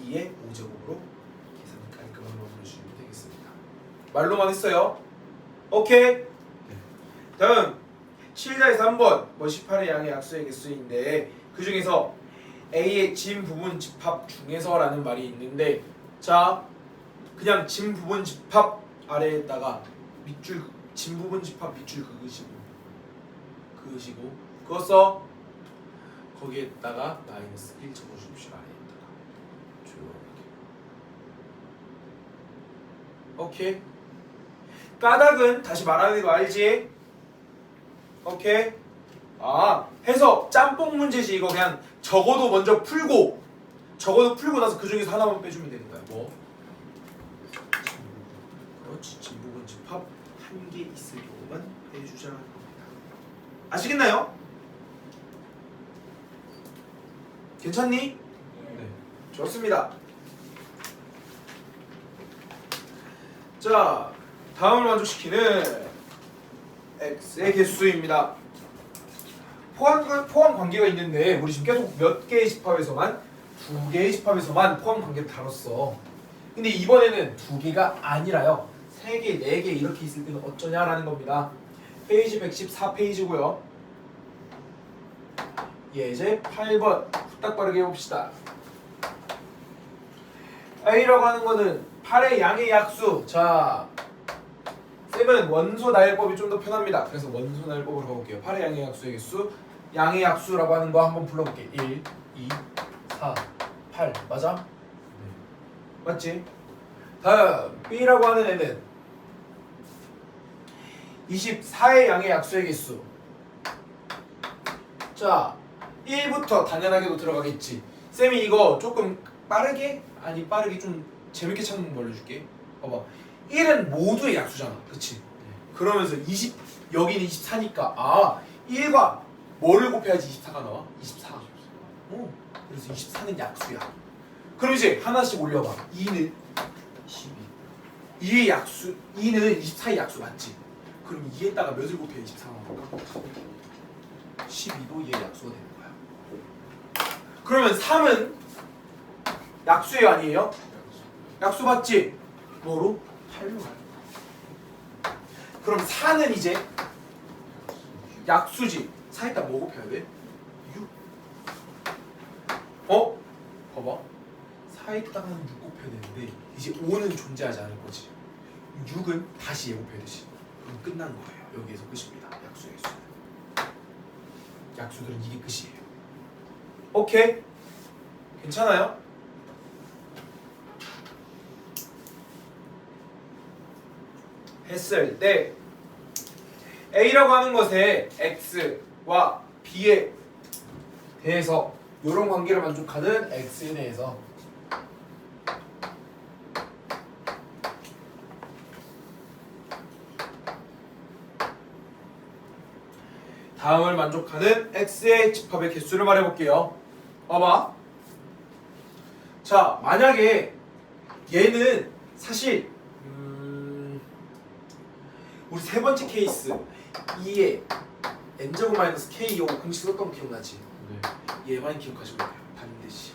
[SPEAKER 1] 2의 5제곱으로 계산 깔끔하게 만들어주시면 되겠습니다. 말로만 했어요. 오케이? 다음 7자에서 3번 뭐 18의 양의 약수의 개수인데 그 중에서 A의 진 부분 집합 중에서 라는 말이 있는데 자 그냥 진 부분 집합 아래에다가 밑줄 진 부분 집합 밑줄 그으시고 그거 써 거기에다가 마이너스 1 적어주십시오. 아래에다가 조용하게. 오케이. 까닭은 다시 말하는 거 알지? 오케이. 해서 짬뽕 문제지. 이거 그냥 적어도 먼저 풀고 나서 그 중에서 하나만 빼주면 되는 거야. 뭐? 그렇지. 진부분 집합 한 개 있을 경우만 빼주자는 겁니다. 아시겠나요? 괜찮니?
[SPEAKER 3] 네.
[SPEAKER 1] 좋습니다. 자, 다음을 만족시키는 X의 개수입니다. 포함 관계가 있는데 우리 지금 계속 몇 개의 집합에서만 2개의 집합에서만 포함 관계를 다뤘어. 근데 이번에는 2개가 아니라요. 3개, 4개 이렇게 있을 때는 어쩌냐라는 겁니다. 페이지 114페이지고요. 예제 8번 후딱 빠르게 해봅시다. A라고 하는 거는 8의 양의 약수. 자, 쌤은 원소 나열법이 좀 더 편합니다. 그래서 원소 나열법으로 가볼게요. 8의 양의 약수의 개수. 양의 약수라고 하는 거 한번 불러볼게. 1, 2, 4, 8 맞아?
[SPEAKER 3] 네.
[SPEAKER 1] 맞지? 다음 B라고 하는 애는 24의 양의 약수의 개수. 자 1부터 당연하게도 들어가겠지. 쌤이 이거 조금 빠르게 좀 재밌게 찾는 거 알려줄게. 봐봐 1은 모두의 약수잖아. 그치? 그러면서 여기는 24니까 1과 뭐를 곱해야지 24가 나와? 24. 그래서 24는 약수야. 그럼 이제 하나씩 올려봐. 2는
[SPEAKER 3] 12.
[SPEAKER 1] 2의 약수 2는 24의 약수 맞지? 그럼 2에다가 몇을 곱해야 24가 나올까? 12도 2의 약수가 되는 거야. 그러면 3은 약수예요 아니에요? 약수 맞지? 뭐로? 8로 가요. 그럼 4는 이제 약수지. 4에다 뭐 곱해야 돼? 6. 봐봐. 4에다가는 6 곱해야 되는데 이제 5는 존재하지 않을 거지. 6은 다시 예곱해야 되지. 그럼 끝난 거예요. 여기에서 끝입니다. 약수의 개수는. 약수들은 이게 끝이에요. 오케이? 괜찮아요? 했을 때 A라고 하는 것에 X와 B에 대해서 이런 관계를 만족하는 X에 대해서 다음을 만족하는 x의 집합의 개수를 말해볼게요. 봐봐. 자, 만약에 얘는 사실 우리 세 번째 케이스 2에 n제곱 마이너스 k 요 공식 썼던 거 기억나지?
[SPEAKER 3] 네.
[SPEAKER 1] 얘만 기억하시면 돼요. 반드시.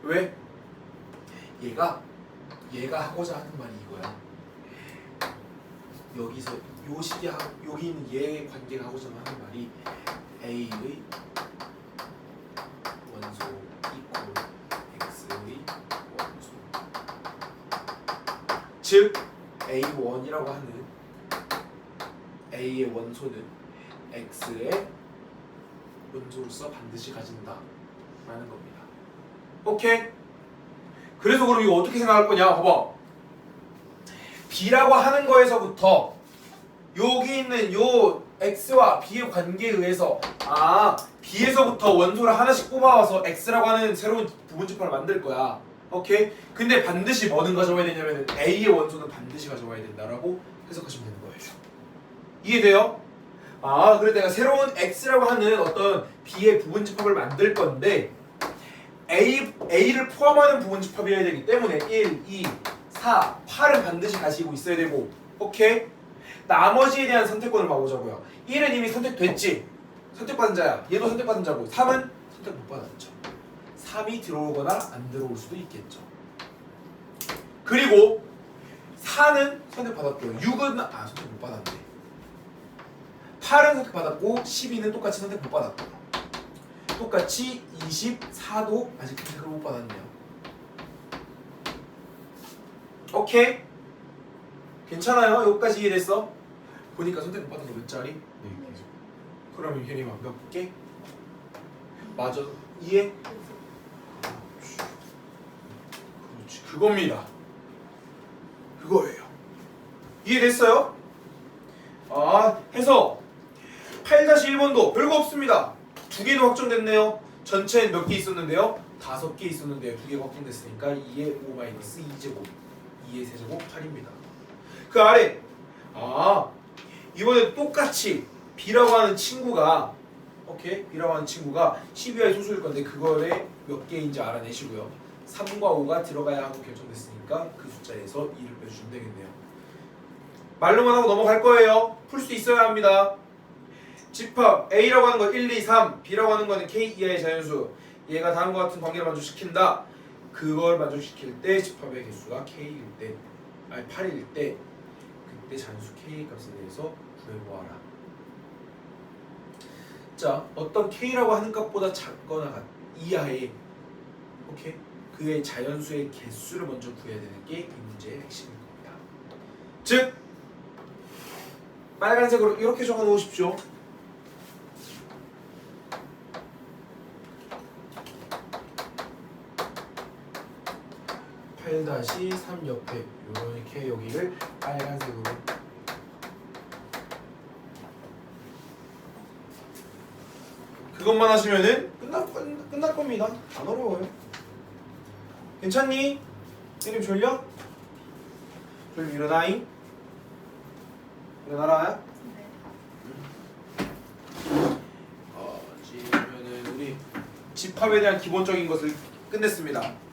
[SPEAKER 1] 왜? 얘가 하고자 하는 말이 이거야. 여기서 요 식이 여기 있는 얘의 관계가 하고자 하는 말이 A의 원소 이퀄 X의 원소. 즉 A1이라고 하는 A의 원소는 X의 원소로서 반드시 가진다 라는 겁니다. 오케이? 그래서 그럼 이거 어떻게 생각할 거냐? 봐봐. B라고 하는 거에서부터 여기 있는 요 X와 B의 관계에 의해서 B에서부터 원소를 하나씩 뽑아와서 X라고 하는 새로운 부분집합을 만들 거야. 오케이? 근데 반드시 뭐는 가져와야 되냐면 A의 원소는 반드시 가져와야 된다라고 해석하시면 되는 거예요. 이해돼요? 그래 내가 새로운 X라고 하는 어떤 B의 부분집합을 만들 건데 A를 포함하는 부분집합이어야 되기 때문에 1, 2, 4, 8은 반드시 가지고 있어야 되고 오케이? 나머지에 대한 선택권을 봐보자고요. 1은 이미 선택됐지? 선택받은 자야. 얘도 선택받은 자고 3은 선택 못 받았죠. 3이 들어오거나 안 들어올 수도 있겠죠. 그리고 4는 선택받았고요. 6은 선택 못 받았네. 8은 선택받았고 12는 똑같이 선택 못 받았고 똑같이 24도 아직 선택을 못 받았네요. 오케이? 괜찮아요? 여기까지 이해됐어? 보니까 선택 못 받은 거 몇 자리?
[SPEAKER 3] 네, 계속.
[SPEAKER 1] 그러면 현이가 몇 개? 맞아. 이해? 그렇지. 그겁니다. 그거예요. 이해됐어요? 해서 8-1번도 별거 없습니다. 두 개는 확정됐네요. 전체는 몇 개 있었는데요? 5개 있었는데요. 두 개가 확정됐으니까 2의 5-2제곱 2의 세제곱 8입니다. 그 아래 이번에 똑같이 B라고 하는 친구가 오케이? B라고 하는 친구가 12화의 소수일 건데 그거를 몇 개인지 알아내시고요. 3과 5가 들어가야 하고 결정됐으니까 그 숫자에서 2를 빼주시면 되겠네요. 말로만 하고 넘어갈 거예요. 풀 수 있어야 합니다. 집합 A라고 하는 거 1, 2, 3 B라고 하는 거는 K 이하의 자연수 얘가 다음과 같은 관계를 만족시킨다. 그걸 만족시킬 때 집합의 개수가 K일 때 8일 때 그때 자연수 K 값에 대해서 구해보아라. 자, 어떤 K라고 하는 값보다 작거나 이하의 오케이? 그의 자연수의 개수를 먼저 구해야 되는 게 이 문제의 핵심인 겁니다. 즉 빨간색으로 이렇게 적어 놓으십시오. (8-3) 옆에 이렇게 여기를 빨간색으로 그것만 하시면은 끝날 겁니다. 안 어려워요. 괜찮니? 혜림 졸려? 졸리면 일어나잉? 일어나라. 지금은 우리 집합에 대한 기본적인 것을 끝냈습니다.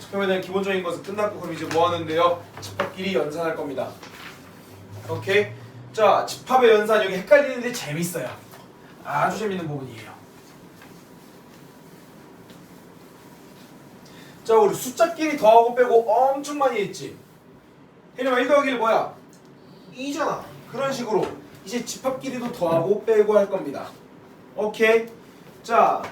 [SPEAKER 1] 집합에 대한 기본적인 것은 끝났고 그럼 이제 뭐 하는데요? 집합끼리 연산할 겁니다. 오케이? 자, 집합의 연산 여기 헷갈리는데 재밌어요. 아주 재밌는 부분이에요. 자, 우리 숫자끼리 더하고 빼고 엄청 많이 했지? 혜림아 1 더하기 1 뭐야? 2잖아. 그런 식으로 이제 집합끼리도 더하고 빼고 할 겁니다. 오케이? 자,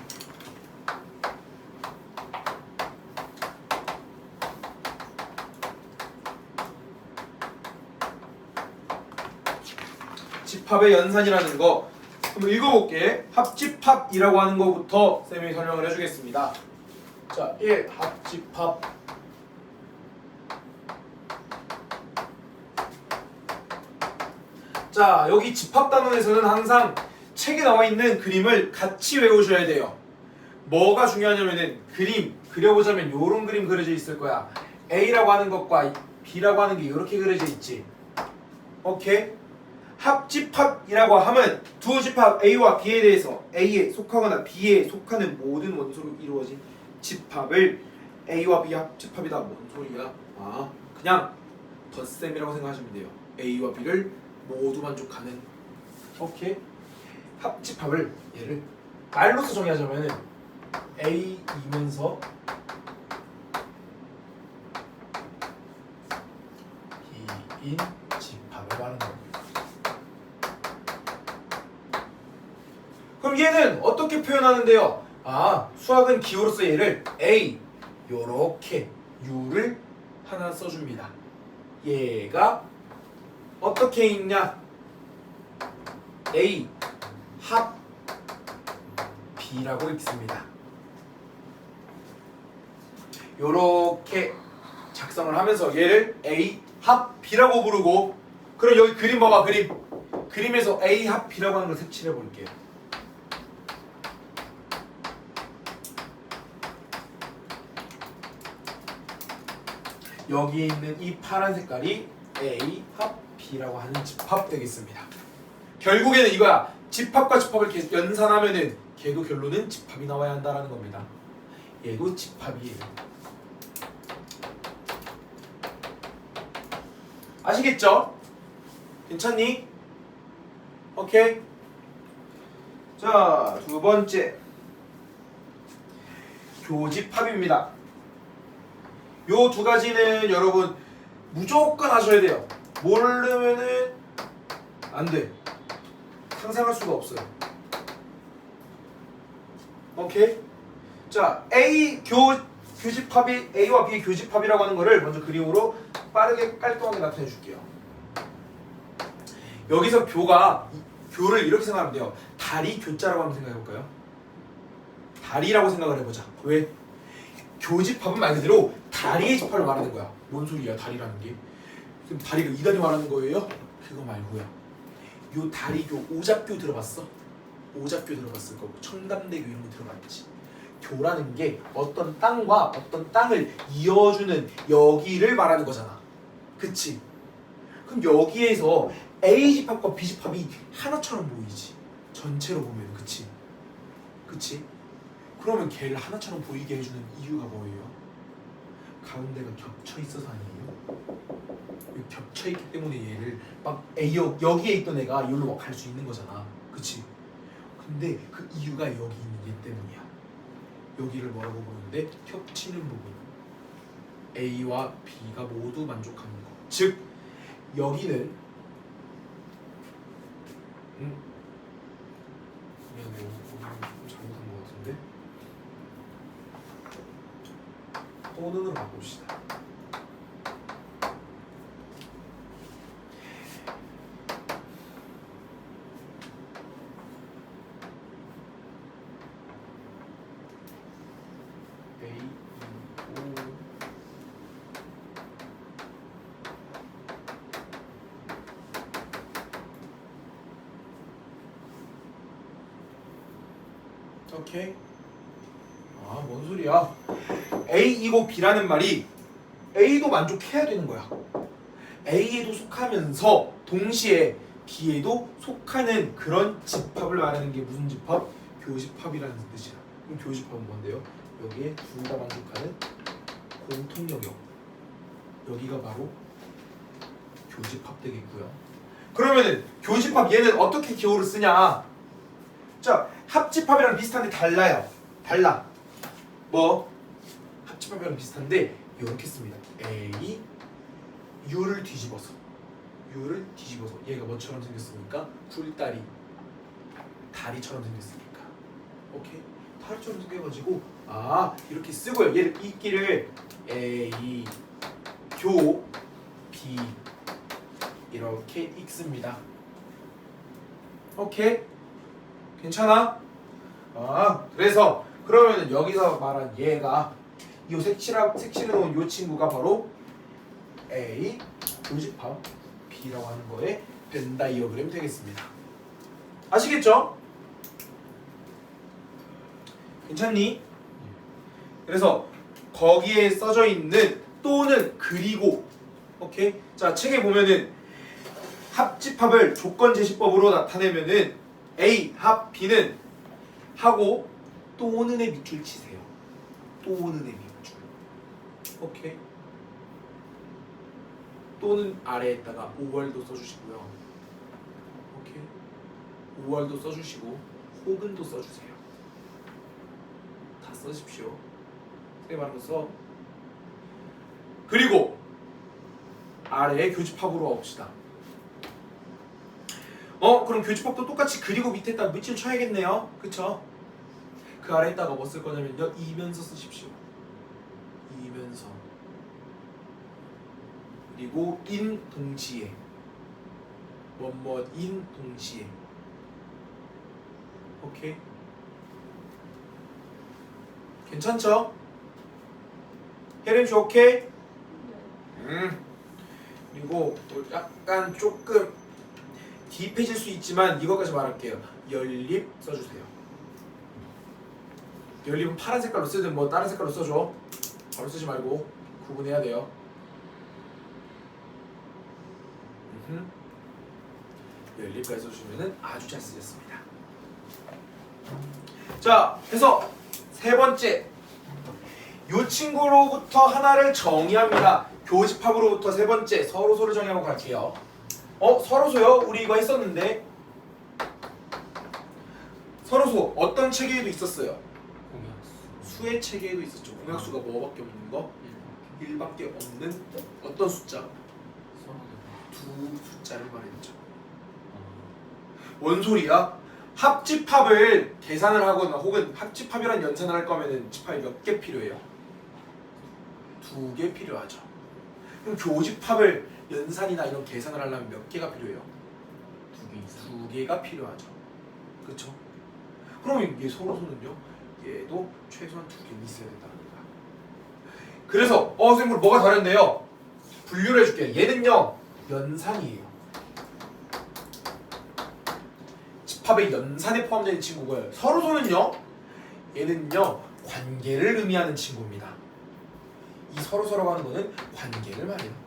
[SPEAKER 1] 집합의 연산이라는 거 한번 읽어볼게. 합집합이라고 하는 거부터 쌤이 설명을 해주겠습니다. 자, 1. 합집합. 자, 여기 집합단원에서는 항상 책에 나와 있는 그림을 같이 외우셔야 돼요. 뭐가 중요하냐면은 그림 그려보자면 요런 그림 그려져 있을 거야. A라고 하는 것과 B라고 하는 게 이렇게 그려져 있지. 오케이. 합집합이라고 하면 두 집합 A와 B에 대해서 A에 속하거나 B에 속하는 모든 원소로 이루어진 집합을 A와 B 합집합이다. 뭔 소리야? 아, 그냥 덧셈이라고 생각하시면 돼요. A와 B를 모두 만족하는. 오케이. 합집합을 얘를 말로서 정의하자면은 A이면서 B인 집합을 말하는 겁니다. 그럼 얘는 어떻게 표현하는데요? 아, 수학은 기호로서 얘를 A 요렇게 U를 하나 써줍니다. 얘가 어떻게 읽냐? A 합 B라고 읽습니다. 요렇게 작성을 하면서 얘를 A 합 B라고 부르고, 그럼 여기 그림 봐봐. 그림에서 A 합 B라고 하는 걸 색칠해 볼게요. 여기 있는 이 파란 색깔이 A 합 B라고 하는 집합 되겠습니다. 결국에는 이거야. 집합과 집합을 계속 연산하면은 걔도 결론은 집합이 나와야 한다라는 겁니다. 얘도 집합이에요. 아시겠죠? 괜찮니? 오케이. 자, 두 번째 교집합입니다. 요 두 가지는 여러분 무조건 하셔야 돼요. 모르면은 안 돼. 상상할 수가 없어요. 오케이? 자, 교집합이 A와 B의 교집합이라고 하는 거를 먼저 그림으로 빠르게 깔끔하게 나타내 줄게요. 여기서 교를 이렇게 생각하면 돼요. 다리 교자라고 한번 생각해 볼까요? 다리라고 생각을 해보자. 왜? 교집합은 말 그대로 다리의 집합을 말하는 거야. 뭔 소리야, 다리라는 게? 그럼 다리가 이다리 말하는 거예요? 그거 말고요. 요 다리교, 오잡교 들어봤어? 오잡교 들어봤을 거고, 청담대교 이런 거 들어봤지? 교라는 게 어떤 땅과 어떤 땅을 이어주는 여기를 말하는 거잖아. 그치? 그럼 여기에서 A집합과 B집합이 하나처럼 보이지. 전체로 보면. 그치? 그치? 그러면 걔를 하나처럼 보이게 해주는 이유가 뭐예요? 가운데가 겹쳐 있어서 아니에요? 겹쳐 있기 때문에 얘를 막 여기에 있던 애가 여기로 막 갈 수 있는 거잖아. 그치? 근데 그 이유가 여기 있는 얘 때문이야. 여기를 뭐라고 부르는데? 겹치는 부분. A와 B가 모두 만족하는 거. 즉 여기는 미안해, 좀 잘못한 것 같은데. 또는으로 바꿉시다. A, E, O. 오케이. 아, 뭔 소리야? A이고 B라는 말이 A도 만족해야 되는 거야. A에도 속하면서 동시에 B에도 속하는 그런 집합을 말하는 게 무슨 집합? 교집합이라는 뜻이야. 그럼 교집합은 뭔데요? 여기에 둘 다 만족하는 공통 영역. 여기가 바로 교집합 되겠고요. 그러면은 교집합 얘는 어떻게 기호를 쓰냐? 자, 합집합이랑 비슷한데 달라요. 달라. 뭐? 합집합이랑 비슷한데 이렇게 씁니다. A U를 뒤집어서 얘가 뭐처럼 생겼습니까? 굴다리 다리처럼 생겼으니까. 오케이? 다리처럼 생겨가지고 이렇게 쓰고요. 얘를 읽기를 A 교 B 이렇게 읽습니다. 오케이? 괜찮아? 그래서 그러면 여기서 말한 얘가 이 색칠해 놓은 이 친구가 바로 A 교집합 B라고 하는 거에 벤 다이어그램 되겠습니다. 아시겠죠? 괜찮니? 그래서 거기에 써져 있는 또는 그리고 오케이? 자, 책에 보면은 합집합을 조건 제시법으로 나타내면은 A 합 B는 하고 또는의 밑줄 치세요. 또는의 밑줄. 오케이. 또는 아래에다가 5월도 써주시고요. 오케이. 5월도 써주시고 혹은도 써주세요. 다 써주십시오. 세 말한 거 써. 그리고 아래에 교집합으로 와봅시다. 그럼 교집합도 똑같이 그리고 밑에다 밑줄 쳐야겠네요. 그쵸? 그 아래에다가 뭐 쓸 거냐면요, 이면서 쓰십시오. 이면서. 그리고 인 동시에 뭐뭐인 동시에. 오케이? 괜찮죠? 혜림씨 오케이? 그리고 뭐 약간 조금 딥해질 수 있지만 이거까지 말할게요. 연립 써주세요. 연립은 파란 색깔로 쓰든 뭐 다른 색깔로 써줘. 바로 쓰지 말고 구분해야 돼요. 연립까지 써주시면 아주 잘 쓰셨습니다. 자, 그래서 세 번째, 이 친구로부터 하나를 정의합니다. 교집합으로부터 세 번째, 서로소를 정의하고 갈게요. 서로소요? 우리 이거 했었는데 서로소 어떤 체계에도 있었어요?
[SPEAKER 3] 공약수.
[SPEAKER 1] 수의 체계에도 있었죠. 공약수가 뭐밖에 없는 거? 1밖에 없는 어떤 숫자? 두 숫자를 말했죠. 뭔 소리야? 합집합을 계산을 하거나 혹은 합집합이란 연산을 할 거면은 집합이 몇 개 필요해요? 2개 필요하죠. 그럼 교집합을 연산이나 이런 계산을 하려면 몇 개가 필요해요?
[SPEAKER 3] 2개 이상.
[SPEAKER 1] 2개가 필요하죠. 그렇죠? 그러면 이게 서로소는요, 얘도 최소한 2개는 있어야 된다는 거야. 그래서 선생님 뭐가 다른데요? 분류를 해줄게요. 얘는요 연산이에요. 집합의 연산에 포함되는 친구고요. 서로소는요, 얘는요 관계를 의미하는 친구입니다. 이 서로서라고 하는 거는 관계를 말해요.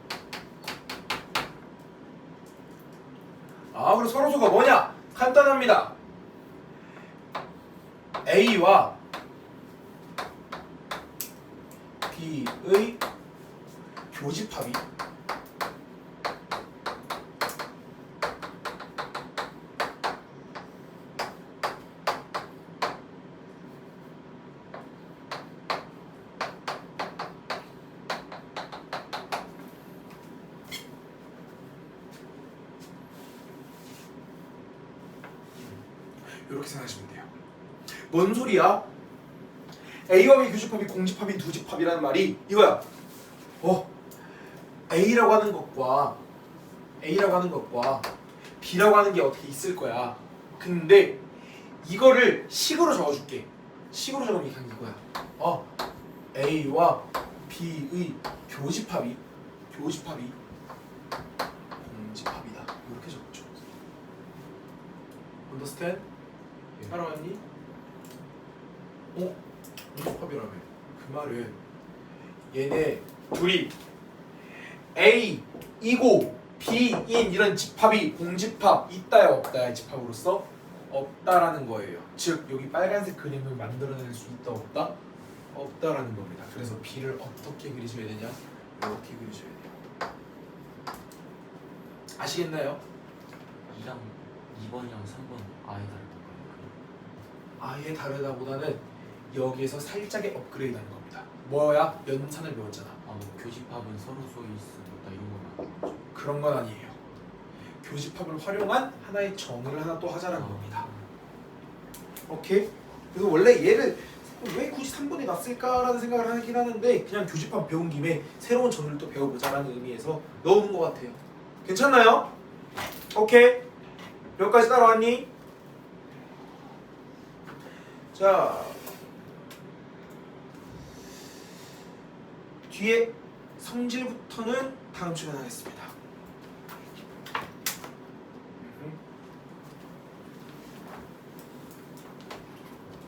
[SPEAKER 1] 그럼 서로소가 뭐냐? 간단합니다. A와 B의 교집합이 이렇게 생각하시면 돼요. 뭔 소리야? A와 B 교집합이 공집합인 두집합이라는 말이 이거야. A라고 하는 것과 B라고 하는 게 어떻게 있을 거야. 근데 이거를 식으로 적어줄게. 식으로 적으면 그냥 이거야. A와 B의 교집합이 공집합이다. 이렇게 적었죠. Understand? 따라왔니? 공집합이라며. 그 말은 얘네 둘이 A이고 B인 이런 집합이 공집합 있다야 없다야 집합으로서 없다라는 거예요. 즉 여기 빨간색 그림을 만들어낼 수 있다 없다? 없다라는 겁니다. 그래서 B를 어떻게 그리셔야 되냐? 이렇게 그리셔야 돼요. 아시겠나요?
[SPEAKER 3] 2번이랑 3번 아예 다른 건가요?
[SPEAKER 1] 아예 다르다보다는 여기에서 살짝의 업그레이드하는 겁니다. 뭐야? 연산을 배웠잖아.
[SPEAKER 3] 뭐 교집합은 서로소일 수 있다 이런 건 아니죠?
[SPEAKER 1] 그런 건 아니에요. 교집합을 활용한 하나의 정의를 하나 또 하자라는 겁니다. 오케이? 그래서 원래 얘를 왜 굳이 3번에 놨을까라는 생각을 하긴 하는데 그냥 교집합 배운 김에 새로운 정의를 또 배워보자라는 의미에서 넣어둔 것 같아요. 괜찮나요? 오케이? 여기까지 따라왔니? 자, 뒤에 성질부터는 다음 시간에 하겠습니다.